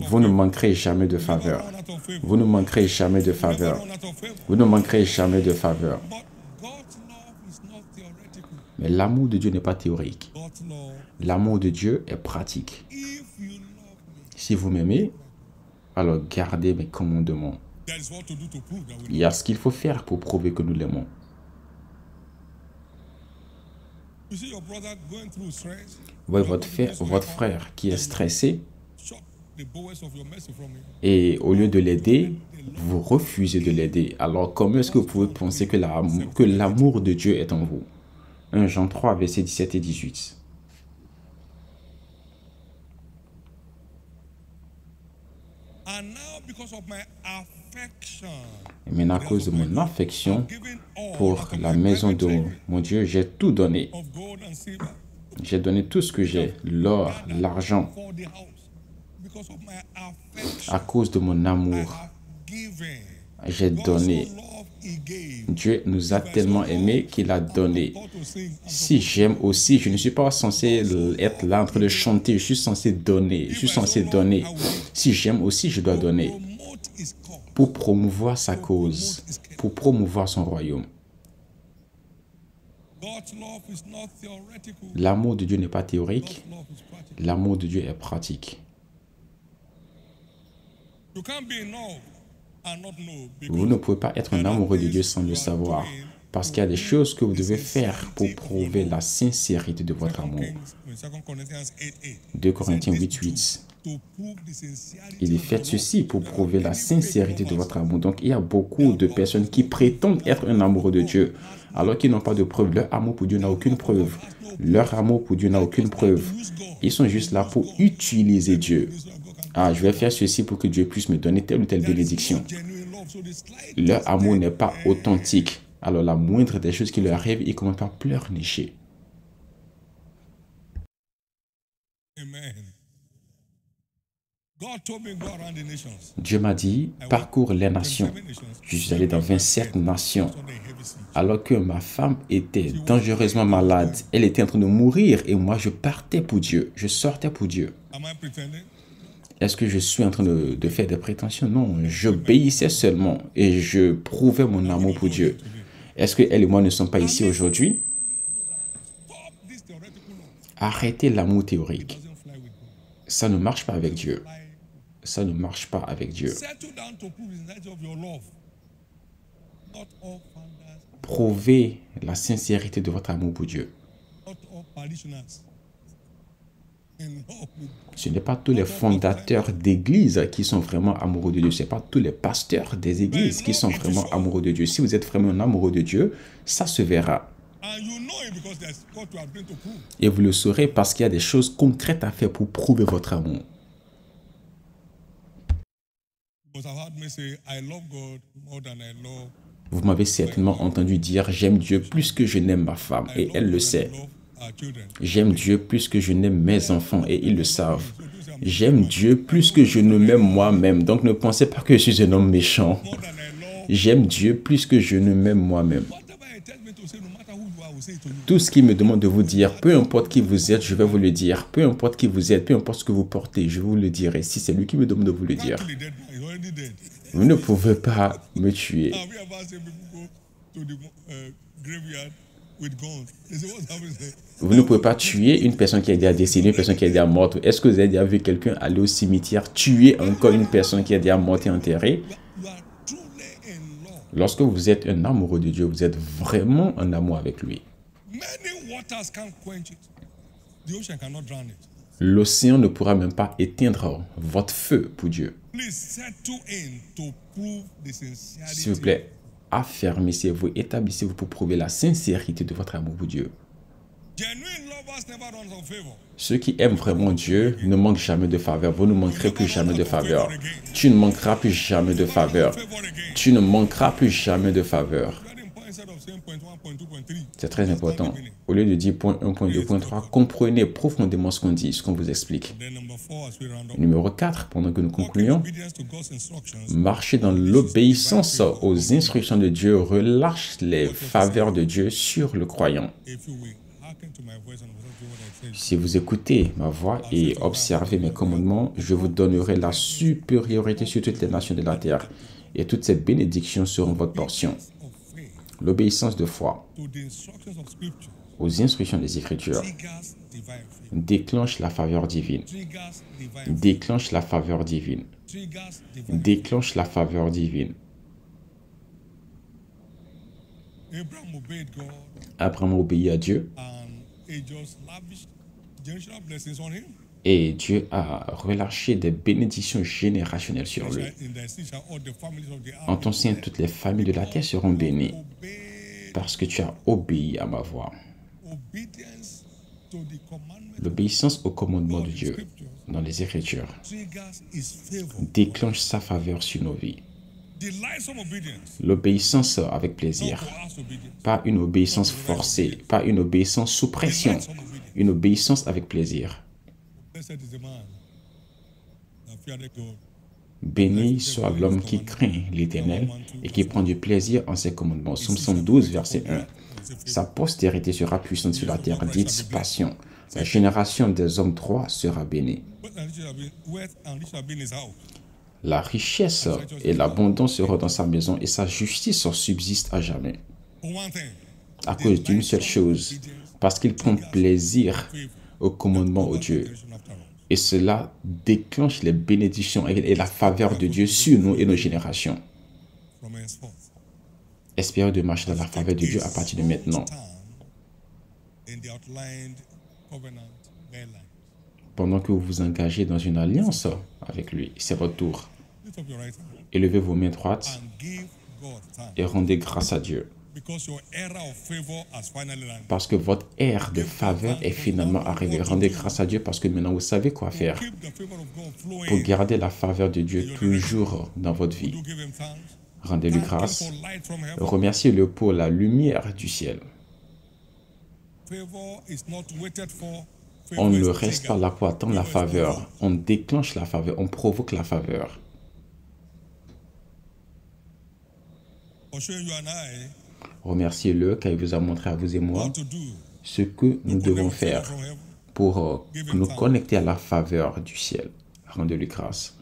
Vous ne manquerez jamais de faveur. Run out of favor. Vous ne manquerez jamais de faveur. Run out of favor. Vous ne manquerez jamais de faveur. But God's love is not theoretical. Mais l'amour de Dieu n'est pas théorique. God's love, L'amour de Dieu est pratique. if you love me, Si vous m'aimez, alors gardez mes commandements. that is what to do to prove that we Il y a ce qu'il faut faire pour prouver que nous l'aimons. You see your brother going through stress. Vous voyez votre frère qui est stressé Chop the bowels of your mercy from him. et au lieu de l'aider, vous refusez de l'aider. Alors comment est-ce que vous pouvez penser que l'amour de Dieu est en vous? 1 Jean 3, versets 17 et 18. And now, because of my affection, Et maintenant, à cause de mon affection giving all pour la maison de mon Dieu, j'ai tout donné. of gold and silver J'ai donné tout ce que j'ai, l'or, l'argent, for the house. Because of my affection, à cause de mon I amour. have given. J'ai donné. Dieu nous a tellement aimés qu'il a donné. Si j'aime aussi, je ne suis pas censé être là en train de chanter, je suis censé donner. Je suis censé donner. Si j'aime aussi, je dois donner. Pour promouvoir sa cause, pour promouvoir son royaume. L'amour de Dieu n'est pas théorique, l'amour de Dieu est pratique. Vous ne pouvez pas être un amoureux de Dieu sans le savoir, parce qu'il y a des choses que vous devez faire pour prouver la sincérité de votre amour. 2 Corinthiens 8:8. Il est fait ceci pour prouver la sincérité de votre amour. Donc, il y a beaucoup de personnes qui prétendent être un amoureux de Dieu, alors qu'ils n'ont pas de preuve. Leur amour pour Dieu n'a aucune preuve. Leur amour pour Dieu n'a aucune preuve. Ils sont juste là pour utiliser Dieu. Ah, je vais faire ceci pour que Dieu puisse me donner telle ou telle bénédiction. Leur amour n'est pas authentique. Alors, la moindre des choses qui leur arrivent, ils commencent par pleurnicher. Amen. Dieu m'a dit, parcours les nations. Je suis allé dans 27 nations. Alors que ma femme était dangereusement malade, elle était en train de mourir et moi je partais pour Dieu, je sortais pour Dieu. Est-ce que je suis en train de faire des prétentions? Non, j'obéissais seulement et je prouvais mon amour pour Dieu. Est-ce que elle et moi ne sommes pas ici aujourd'hui? Arrêtez l'amour théorique. Ça ne marche pas avec Dieu. Ça ne marche pas avec Dieu. Prouvez la sincérité de votre amour pour Dieu. Ce n'est pas tous les fondateurs d'églises qui sont vraiment amoureux de Dieu. Ce n'est pas tous les pasteurs des églises qui sont vraiment amoureux de Dieu. Si vous êtes vraiment un amoureux de Dieu, ça se verra. Et vous le saurez parce qu'il y a des choses concrètes à faire pour prouver votre amour. Vous m'avez certainement entendu dire « J'aime Dieu plus que je n'aime ma femme » et elle le sait. J'aime Dieu plus que je n'aime mes enfants et ils le savent. J'aime Dieu plus que je ne m'aime moi-même. Donc ne pensez pas que je suis un homme méchant. J'aime Dieu plus que je ne m'aime moi-même. Tout ce qu'il me demande de vous dire, peu importe qui vous êtes, je vais vous le dire. Peu importe qui vous êtes, peu importe ce que vous portez, je vous le dirai. Si c'est lui qui me demande de vous le dire. Vous ne pouvez pas me tuer. Vous ne pouvez pas tuer une personne qui est déjà décédée, une personne qui est déjà morte. Est-ce que vous avez déjà vu quelqu'un aller au cimetière tuer encore une personne qui est déjà morte et enterrée? Lorsque vous êtes un amoureux de Dieu, vous êtes vraiment en amour avec lui. L'océan ne pourra même pas éteindre votre feu pour Dieu. S'il vous plaît, affermissez-vous, établissez-vous pour prouver la sincérité de votre amour pour Dieu. Ceux qui aiment vraiment Dieu ne manquent jamais de faveur. Vous ne manquerez plus jamais de faveur. Tu ne manqueras plus jamais de faveur. Tu ne manqueras plus jamais de faveur. C'est très important. Au lieu de dire point 1, point 2, point 3, comprenez profondément ce qu'on dit, ce qu'on vous explique. Numéro 4, pendant que nous concluons, marcher dans l'obéissance aux instructions de Dieu relâche les faveurs de Dieu sur le croyant. Si vous écoutez ma voix et observez mes commandements, je vous donnerai la supériorité sur toutes les nations de la terre, et toutes ces bénédictions seront votre portion. L'obéissance de foi aux instructions des Écritures déclenche la faveur divine. Déclenche la faveur divine. Déclenche la faveur divine. Abraham obéit à Dieu et Dieu a relâché des bénédictions générationnelles sur lui. En ton sein, toutes les familles de la terre seront bénies parce que tu as obéi à ma voix. L'obéissance au commandement de Dieu dans les Écritures déclenche sa faveur sur nos vies. L'obéissance avec plaisir, pas une obéissance forcée, pas une obéissance sous pression, une obéissance avec plaisir. Béni soit l'homme qui craint l'Éternel et qui prend du plaisir en ses commandements. Psaume 112, verset 1. Sa postérité sera puissante sur la terre, dite passion. La génération des hommes droits sera bénie. Wealth and riches shall be in his house. La richesse et l'abondance seront dans sa maison et sa justice subsiste à jamais. For one thing, À cause d'une seule chose, parce qu'il prend plaisir au commandement de Dieu. generation after all. Et cela déclenche les bénédictions et la faveur de Dieu sur nous et nos générations. From henceforth. Espérez de marcher dans la faveur de Dieu à partir de maintenant. Stand in the outlined covenant guidelines. Pendant que vous vous engagez dans une alliance avec lui, c'est votre tour. Lift up your right hand Élevez vos mains droites and give God thanks. et rendez grâce à Dieu. Because your era of favor has finally landed. Parce que votre ère de faveur est finalement arrivée. Rendez grâce à Dieu parce que maintenant vous savez quoi faire Keep the favor of God pour flowing. garder la faveur de Dieu toujours dans votre vie. Do give him thanks. Rendez-lui Thank him grâce. for light from heaven. Remerciez-le pour la lumière du ciel. Favor is not waited for. On Favor ne is reste pas triggered. là pour attendre la faveur. On déclenche la faveur. On provoque la faveur. For showing you and I Remerciez-le car il vous a montré à vous et moi what to do. ce que nous devons faire From heaven. pour nous connecter à la faveur du ciel. Rendez-lui grâce.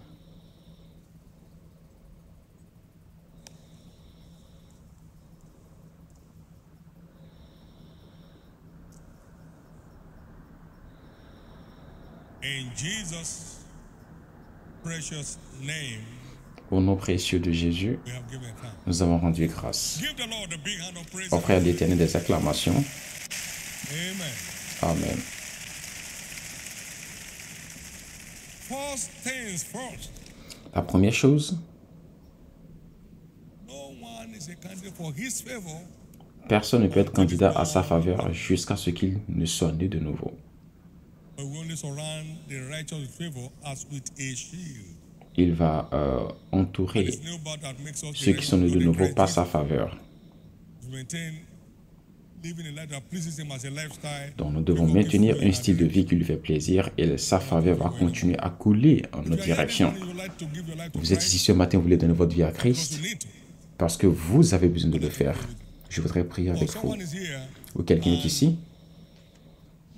In Jesus' precious name, Au nom précieux de Jésus, we have given thanks. nous avons rendu grâce. Give the Lord a big hand of praise. Offrez à l'Éternel des acclamations. Amen. Amen. First things first. La première chose, No one is a candidate for his favor personne ne peut être candidat à sa faveur jusqu'à ce qu'il ne soit né de nouveau. but we only surround the righteous with favor as with a shield. Il va entourer It's no but that makes us ceux qui sont nés de nouveau par sa faveur. to maintain living a life that pleases him as a lifestyle. Donc nous devons maintenir un style de vie qui lui fait plaisir et sa faveur va continuer à couler en notre direction. You like to give your life to Vous êtes Christ ici ce matin, vous voulez donner votre vie à because Christ you need to. parce que vous avez besoin de le faire. Je voudrais prier Or avec vous. someone is here Ou quelqu'un est ici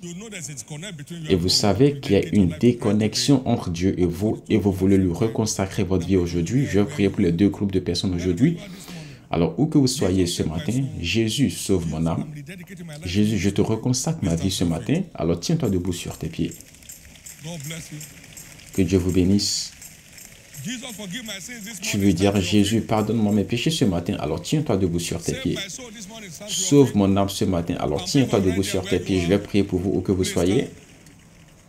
you know there's a disconnect between you et and vous God. savez You qu'il y a dedicate your une life to Christ today. déconnexion entre Dieu et vous voulez lui reconsacrer votre vie aujourd'hui. Je vais prier pour les deux groupes de personnes aujourd'hui. Alors, où que vous soyez ce matin, Jésus sauve mon âme. I'm rededicating my life. Jésus, je te reconsacre ma vie ce matin. Alors, tiens-toi debout sur tes pieds. God bless you. Que Dieu vous bénisse. Jesus, forgive my sins this Tu morning. veux dire, Stand to your Jésus, feet. pardonne-moi mes péchés ce matin. Alors, tiens-toi debout sur tes Save pieds. my soul this morning. Stand to your Sauve feet. mon âme ce matin. Alors, tiens-toi debout sur tes pieds. Je vais prier pour vous où que vous soyez.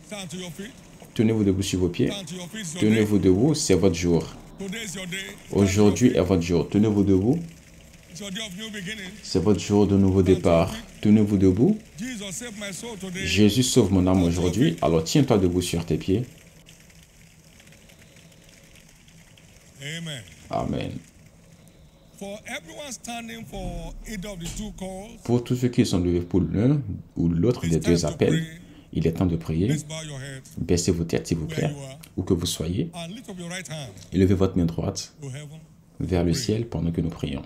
Stand to your feet. Tenez-vous debout sur vos pieds. Stand to your feet. It's your day. Tenez-vous debout, c'est votre jour. Today is your day. Aujourd'hui est votre jour. Tenez-vous debout, It's your day of new beginning. c'est votre jour de nouveau départ. Tenez-vous debout. Jesus, save my soul today. Jésus sauve mon âme aujourd'hui. Alors, tiens-toi debout sur tes pieds. Amen. Amen. For everyone standing for either of the two calls, Pour tous ceux qui sont levés pour l'un ou l'autre des deux appels, il est temps de prier. please bow your head Baissez vos têtes, s'il vous plaît, où que vous soyez. and lift up your right hand Et levez votre main droite to heaven vers le ciel pendant que nous prions.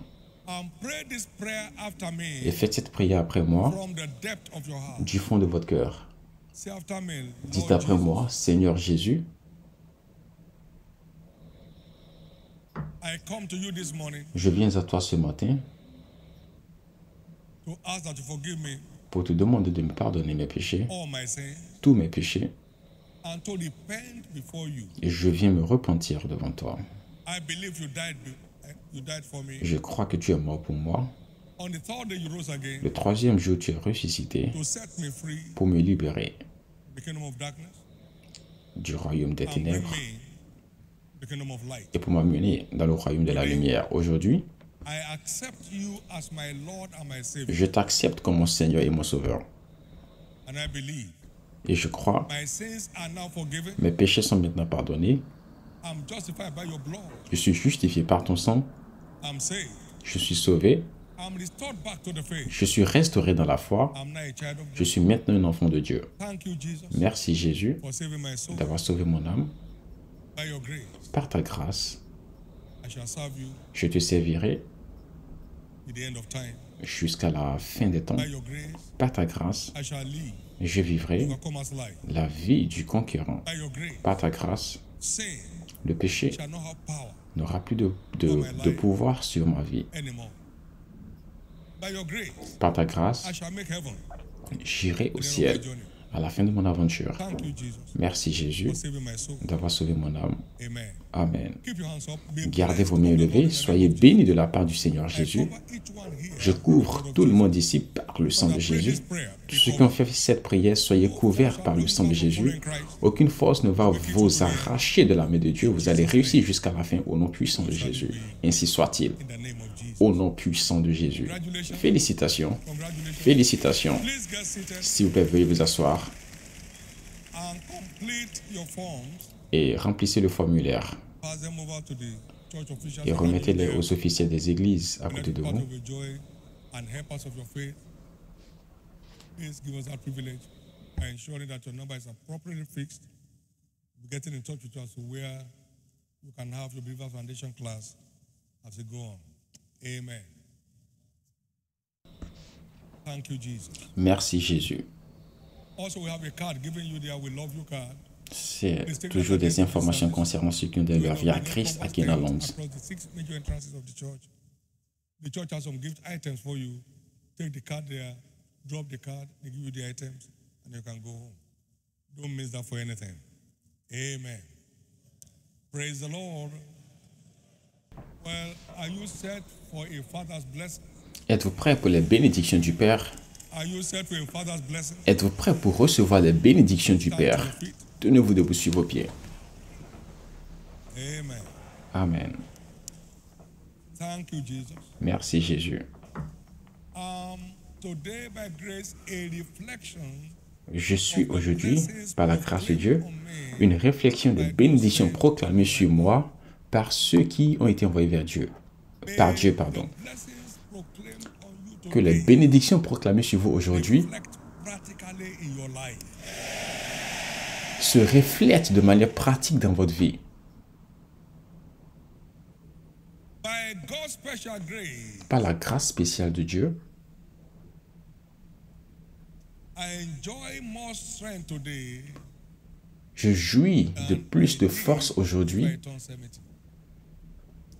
and pray this prayer after Et me faites cette prière après moi, from the depth of your heart. du fond de votre cœur. Say after me, Dites Lord après Jesus, moi, Seigneur Jésus, I come to you this morning je viens à toi ce matin to ask that you forgive me pour te demander de me pardonner mes péchés, all my sins tous mes péchés, and to repent before you. et je viens me repentir devant toi. I believe you died for me. Je crois que tu es mort pour moi. On the third day you rose again Le troisième jour, tu es ressuscité to set me free pour me libérer from the kingdom of darkness du royaume des and bring ténèbres me the kingdom of light. et pour m'amener dans le royaume de la lumière. Aujourd'hui, I accept you as my Lord and my Savior, je t'accepte comme mon Seigneur et mon Sauveur. and I believe Et je crois, my sins are now forgiven. mes péchés sont maintenant pardonnés. I'm justified by your blood. Je suis justifié par ton sang. I'm saved. Je suis sauvé. I'm restored back to the faith. Je suis restauré dans la foi. I'm now a child of Je God. suis maintenant un enfant de Dieu. Thank you, Jesus, Merci Jésus for saving my soul. d'avoir sauvé mon âme. By your grace, Par ta grâce, I shall serve you je te servirai to the end of time. jusqu'à la fin des temps. By your grace, Par ta grâce, I shall live je vivrai overcomer's life. la vie du conquérant. By your grace, Par ta grâce, sin le péché shall not have power n'aura plus de pouvoir sur ma vie. anymore. By your grace, Par ta grâce, I shall make heaven j'irai au the end of ciel my journey. à la fin de mon aventure. Thank you, Jesus, Merci Jésus for saving my soul. d'avoir sauvé mon âme. Amen. Amen. Keep your hands up. Be Gardez blessed vos mains of the Lord élevées, in the soyez name of bénis de la part du Seigneur Jesus. I Jésus. cover each one here Je with the couvre blood of tout le Jesus. monde ici par le sang de As I pray Jésus. this prayer, be Tous ceux qui ont covered. fait cette prière, soyez couverts par le sang de Jésus. Aucune force ne va vous arracher de la main de Dieu. Vous allez réussir jusqu'à la fin au nom puissant de Jésus. Ainsi soit-il. In the name of Jesus. Au nom puissant de Jésus. Félicitations. Congratulations. Félicitations. Please get seated S'il vous plaît, veuillez vous asseoir and complete your forms. et remplissez le formulaire Pass them over to the church officials. et remettez-les They aux officiels des églises à will côté be de part vous. of your joy and help us of your faith. Please give us that privilege by ensuring that your number is appropriately fixed. We're getting in touch with us to where you can have your Believer Foundation class as you go on. Amen. Thank you, Jesus. Merci Jésus. Also, we have a card given you there. We love you card. C'est toujours des informations concernant ceux qui ont donné leur vie à Christ à Kenaland. Across the 6 major entrances of the church. The church has some gift items for you. Take the card there, drop the card, they give you the items, and you can go home. Don't miss that for anything. Amen. Praise the Lord. Well, are you set for a father's blessing? Êtes-vous prêts pour les bénédictions du Père? Are you set for a father's blessing? Êtes-vous prêts pour recevoir les bénédictions du Stand to your Père? feet. Tenez-vous debout sur vos pieds. Amen. Amen. Thank you, Jesus. Merci Jésus. Today, by grace, a reflection Je suis aujourd'hui, par la grâce de Dieu, une réflexion de bénédiction proclamée sur moi par ceux qui ont été envoyés vers Dieu. Par Dieu, pardon. blessings proclaimed on you Que les today bénédictions proclamées sur vous aujourd'hui reflect practically in your life. se reflètent de manière pratique dans votre vie. By God's special grace, Par la grâce spéciale de Dieu, I enjoy more strength today je jouis de plus de force aujourd'hui by turn 70.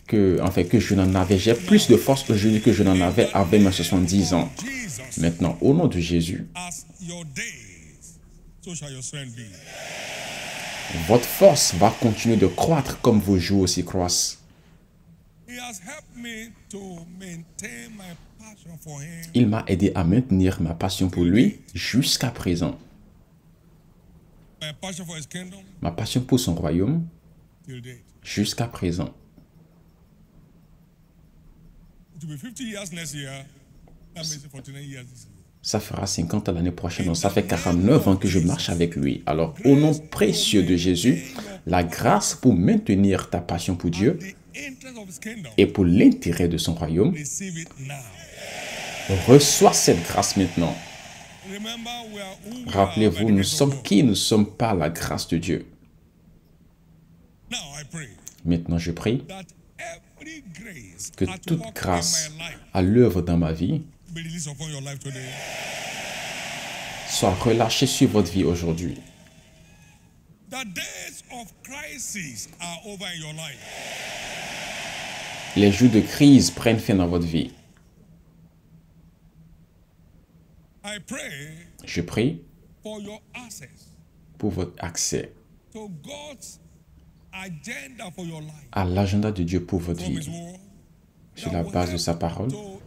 que je n'en avais. J'ai plus de force aujourd'hui que je n'en avais avec mes 70 ans. Jesus, Maintenant, au nom de Jésus, as your days, so shall your strength be. votre force va continuer de croître comme vos jours aussi croissent. He has helped me to maintain my passion for Him Il m'a aidé à maintenir ma passion pour lui jusqu'à présent. my passion for His kingdom Ma passion pour son royaume till date. jusqu'à présent. It will be 50 years next year. That makes it 49 years this year. Ça fera 50 ans l'année prochaine, donc ça fait 49 ans que je marche avec lui. Alors, au nom précieux de Jésus, la grâce pour maintenir ta passion pour Dieu The interest of His kingdom, et pour l'intérêt de son royaume, receive it now. reçois cette grâce maintenant. Remember, we are who we are by Rappelez-vous, the nous grace of sommes God. qui? Nous sommes par la grâce de Dieu. Now I pray Maintenant, je prie that every grace que at toute work grâce in my life à l'œuvre dans ma vie be released upon your life today. soit relâchée sur votre vie aujourd'hui. The days of crisis are over in your life. Les jours de crise prennent fin dans votre vie. I pray Je prie for your access pour votre accès to God's agenda for your life. à l'agenda de Dieu pour votre From His vie, word, sur that la will base de help sa parole, to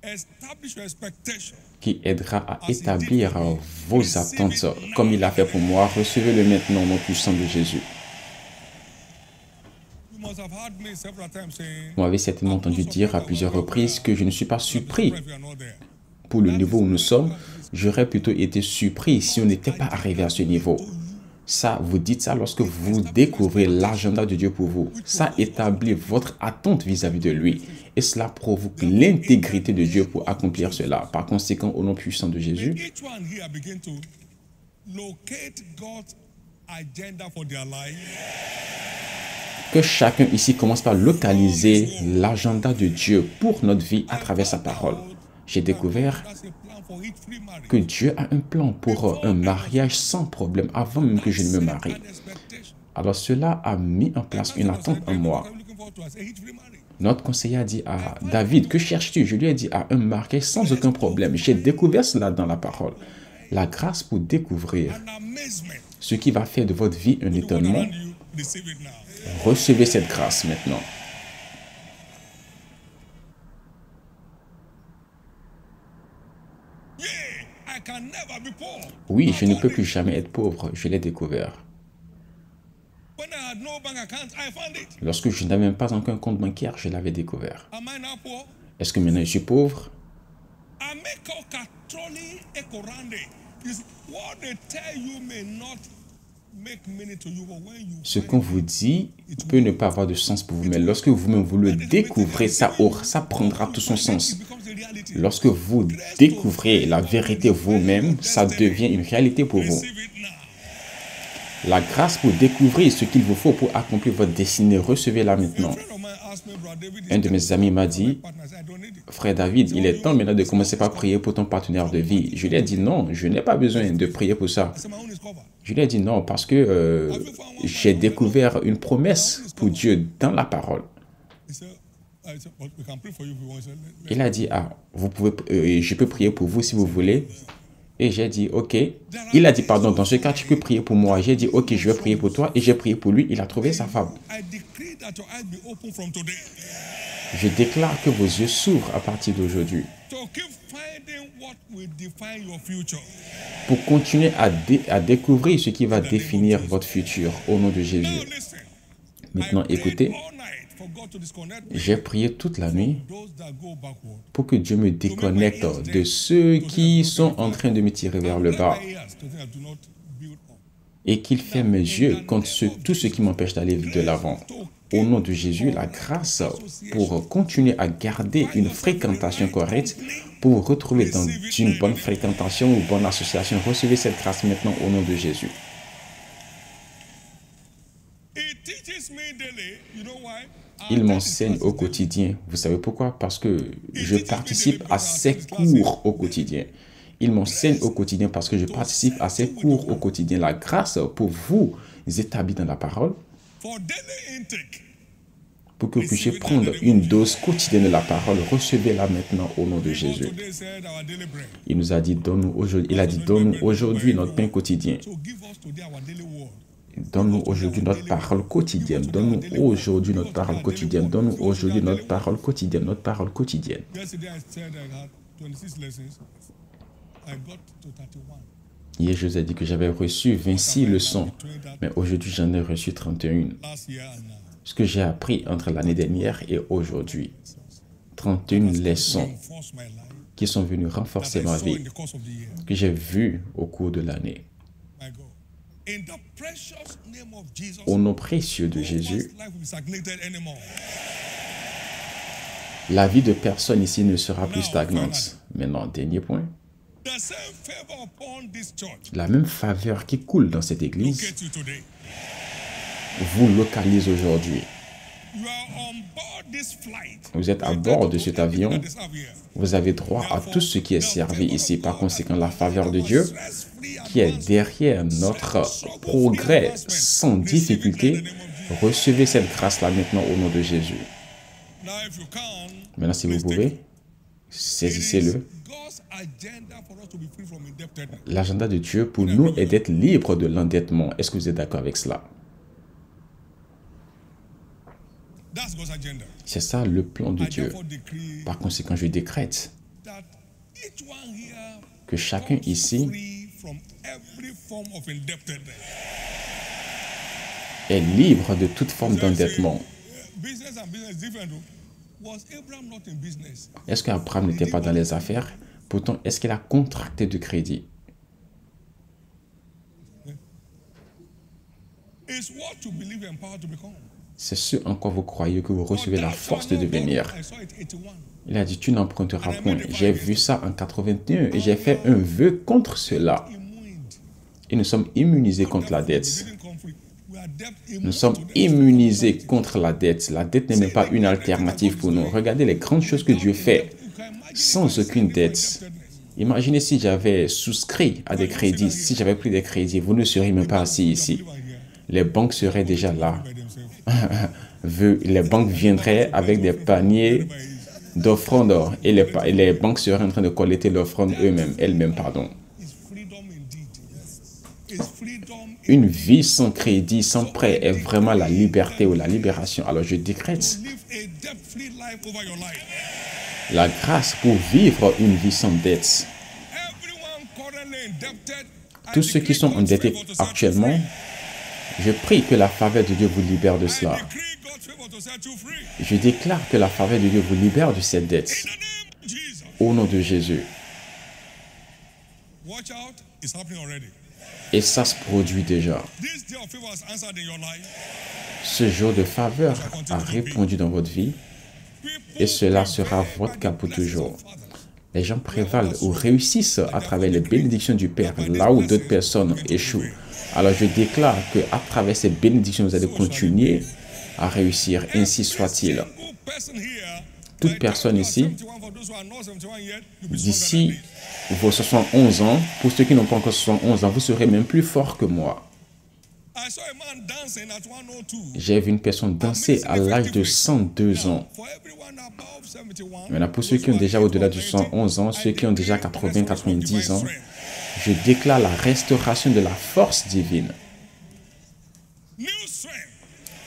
establish your expectation. qui aidera à établir vos attentes comme il l'a fait pour moi. Recevez-le maintenant au nom puissant de Jésus. You must have heard me several times saying, Vous m'avez certainement entendu dire à plusieurs reprises que je ne suis pas surpris if you are not there. pour le niveau où nous sommes. J'aurais plutôt été surpris si on n'était pas arrivé à ce niveau. Ça, vous dites ça lorsque vous découvrez l'agenda de Dieu pour vous. Ça établit votre attente vis-à-vis de lui. Et cela provoque l'intégrité de Dieu pour accomplir cela. Par conséquent, au nom puissant de Jésus, Each one here begin to locate God's agenda for their life Que chacun ici commence par localiser l'agenda de Dieu pour notre vie à travers sa parole. J'ai découvert que Dieu a un plan pour un mariage sans problème avant même que je ne me marie. Alors cela a mis en place une attente en moi. Notre conseiller a dit à David, que cherches-tu? Je lui ai dit, à un mariage sans aucun problème. J'ai découvert cela dans la parole. La grâce pour découvrir ce qui va faire de votre vie un étonnement. Recevez cette grâce maintenant. Oui, je ne peux plus jamais être pauvre. Je l'ai découvert. Lorsque je n'avais même pas encore un compte bancaire, je l'avais découvert. Est-ce que maintenant je suis pauvre? Ce qu'on vous dit peut ne pas avoir de sens pour vous, mais lorsque vous-même vous le découvrez, ça prendra tout son sens. Lorsque vous découvrez la vérité vous-même, ça devient une réalité pour vous. La grâce pour découvrir ce qu'il vous faut pour accomplir votre destinée, recevez-la maintenant. Un de mes amis m'a dit, frère David, il est temps maintenant de commencer par prier pour ton partenaire de vie. Je lui ai dit non, je n'ai pas besoin de prier pour ça. Je lui ai dit non parce que j'ai découvert une promesse pour Dieu dans la parole. Il a dit, vous pouvez, je peux prier pour vous si vous voulez. Et j'ai dit, ok. Il a dit, pardon, dans ce cas, tu peux prier pour moi. J'ai dit, ok, je vais prier pour toi. Et j'ai prié pour lui. Il a trouvé sa femme. Je déclare que vos yeux s'ouvrent à partir d'aujourd'hui. Pour continuer à découvrir ce qui va définir votre futur au nom de Jésus. Maintenant, écoutez. J'ai prié toute la nuit pour que Dieu me déconnecte de ceux qui sont en train de me tirer vers le bas et qu'il ferme mes yeux contre tout ce qui m'empêche d'aller de l'avant. Au nom de Jésus, la grâce pour continuer à garder une fréquentation correcte, pour retrouver dans une bonne fréquentation ou bonne association. Recevez cette grâce maintenant au nom de Jésus. Il m'enseigne au quotidien. Vous savez pourquoi? Parce que je participe à ses cours au quotidien. Il m'enseigne au quotidien parce que je participe à ses cours au quotidien. La grâce pour vous établir dans la parole, pour que vous puissiez prendre une dose quotidienne de la parole, recevez-la maintenant au nom de Jésus. Il nous a dit, donne-nous aujourd'hui notre pain quotidien. Donne-nous aujourd'hui notre parole quotidienne. Donne-nous aujourd'hui notre parole quotidienne. Donne-nous aujourd'hui notre parole quotidienne. Notre parole quotidienne. Hier, je vous ai dit que j'avais reçu 26 leçons, mais aujourd'hui, j'en ai reçu 31. Ce que j'ai appris entre l'année dernière et aujourd'hui. 31 leçons qui sont venues renforcer ma vie, que j'ai vues au cours de l'année. Au nom précieux de Jésus, la vie de personne ici ne sera plus stagnante. Maintenant, dernier point. La même faveur qui coule dans cette église vous localise aujourd'hui. Vous êtes à bord de cet avion. Vous avez droit à tout ce qui est servi ici. Par conséquent, la faveur de Dieu qui est derrière notre progrès sans difficulté, recevez cette grâce-là maintenant au nom de Jésus. Maintenant, si vous pouvez, saisissez-le. L'agenda de Dieu pour nous est d'être libres de l'endettement. Est-ce que vous êtes d'accord avec cela? C'est ça le plan de Dieu. Par conséquent, je décrète que chacun ici est libre de toute forme d'endettement. Est-ce qu'Abraham n'était pas dans les affaires? Pourtant, est-ce qu'il a contracté de crédit? C'est ce en quoi vous croyez que vous recevez la force de devenir. Il a dit, tu n'emprunteras point. J'ai vu ça en 81 et j'ai fait un vœu contre cela. Et nous sommes immunisés contre la dette. Nous sommes immunisés contre la dette. La dette n'est même pas une alternative pour nous. Regardez les grandes choses que Dieu fait sans aucune dette. Imaginez si j'avais souscrit à des crédits, si j'avais pris des crédits, vous ne seriez même pas assis ici. Les banques seraient déjà là. Les banques viendraient avec des paniers d'offrandes et les banques seraient en train de collecter l'offrande elles-mêmes, pardon. Une vie sans crédit, sans prêt est vraiment la liberté ou la libération. Alors je décrète la grâce pour vivre une vie sans dette. Tous ceux qui sont endettés actuellement, je prie que la faveur de Dieu vous libère de cela. Je déclare que la faveur de Dieu vous libère de cette dette. Au nom de Jésus. Et ça se produit déjà. Ce jour de faveur a répondu dans votre vie et cela sera votre cas pour toujours. Les gens prévalent ou réussissent à travers les bénédictions du Père, là où d'autres personnes échouent. Alors je déclare qu'à travers ces bénédictions, vous allez continuer à réussir, ainsi soit-il. Toute personne ici, d'ici vos 71 ans, pour ceux qui n'ont pas encore 71 ans, vous serez même plus fort que moi. J'ai vu une personne danser à l'âge de 102 ans. Maintenant, pour ceux qui ont déjà au-delà de 111 ans, ceux qui ont déjà 80, 90 ans, je déclare la restauration de la force divine.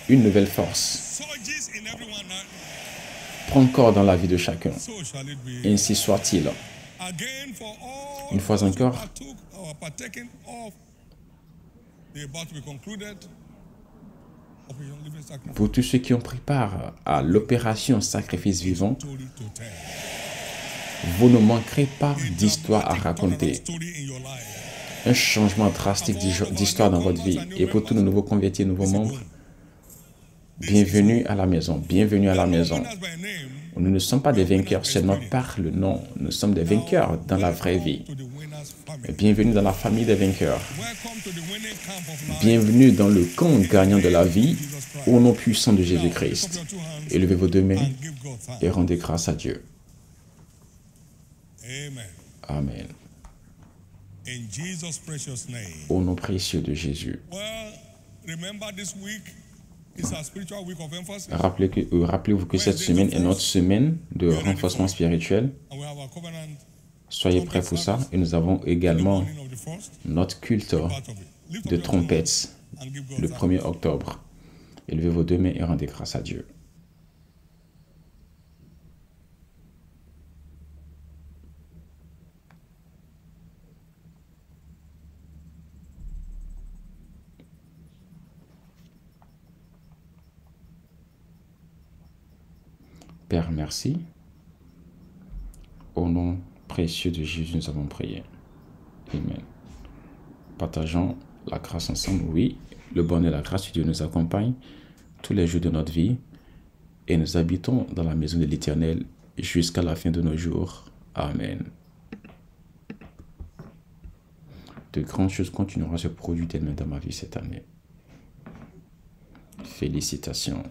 Une nouvelle force prend corps dans la vie de chacun. Ainsi soit-il. Une fois encore, pour tous ceux qui ont pris part à l'opération Sacrifice Vivant, vous ne manquerez pas d'histoire à raconter. Un changement drastique d'histoire dans votre vie. Et pour tous nos nouveaux convertis, nouveaux membres, bienvenue à la maison, bienvenue à la maison. Nous ne sommes pas des vainqueurs seulement par le nom, nous sommes des vainqueurs dans la vraie vie. Bienvenue dans la famille des vainqueurs. Bienvenue dans le camp gagnant de la vie, au nom puissant de Jésus-Christ. Élevez vos deux mains et rendez grâce à Dieu. Amen. Au nom précieux de Jésus. Rappelez-vous que cette semaine est notre semaine de renforcement spirituel. Soyez prêts pour ça. Et nous avons également notre culte de trompettes le 1er octobre. Élevez vos deux mains et rendez grâce à Dieu. Père, merci. Au nom précieux de Jésus, nous avons prié. Amen. Partageons la grâce ensemble. Oui, le bonheur et la grâce de Dieu nous accompagnent tous les jours de notre vie et nous habitons dans la maison de l'Éternel jusqu'à la fin de nos jours. Amen. De grandes choses continueront à se produire tellement dans ma vie cette année. Félicitations.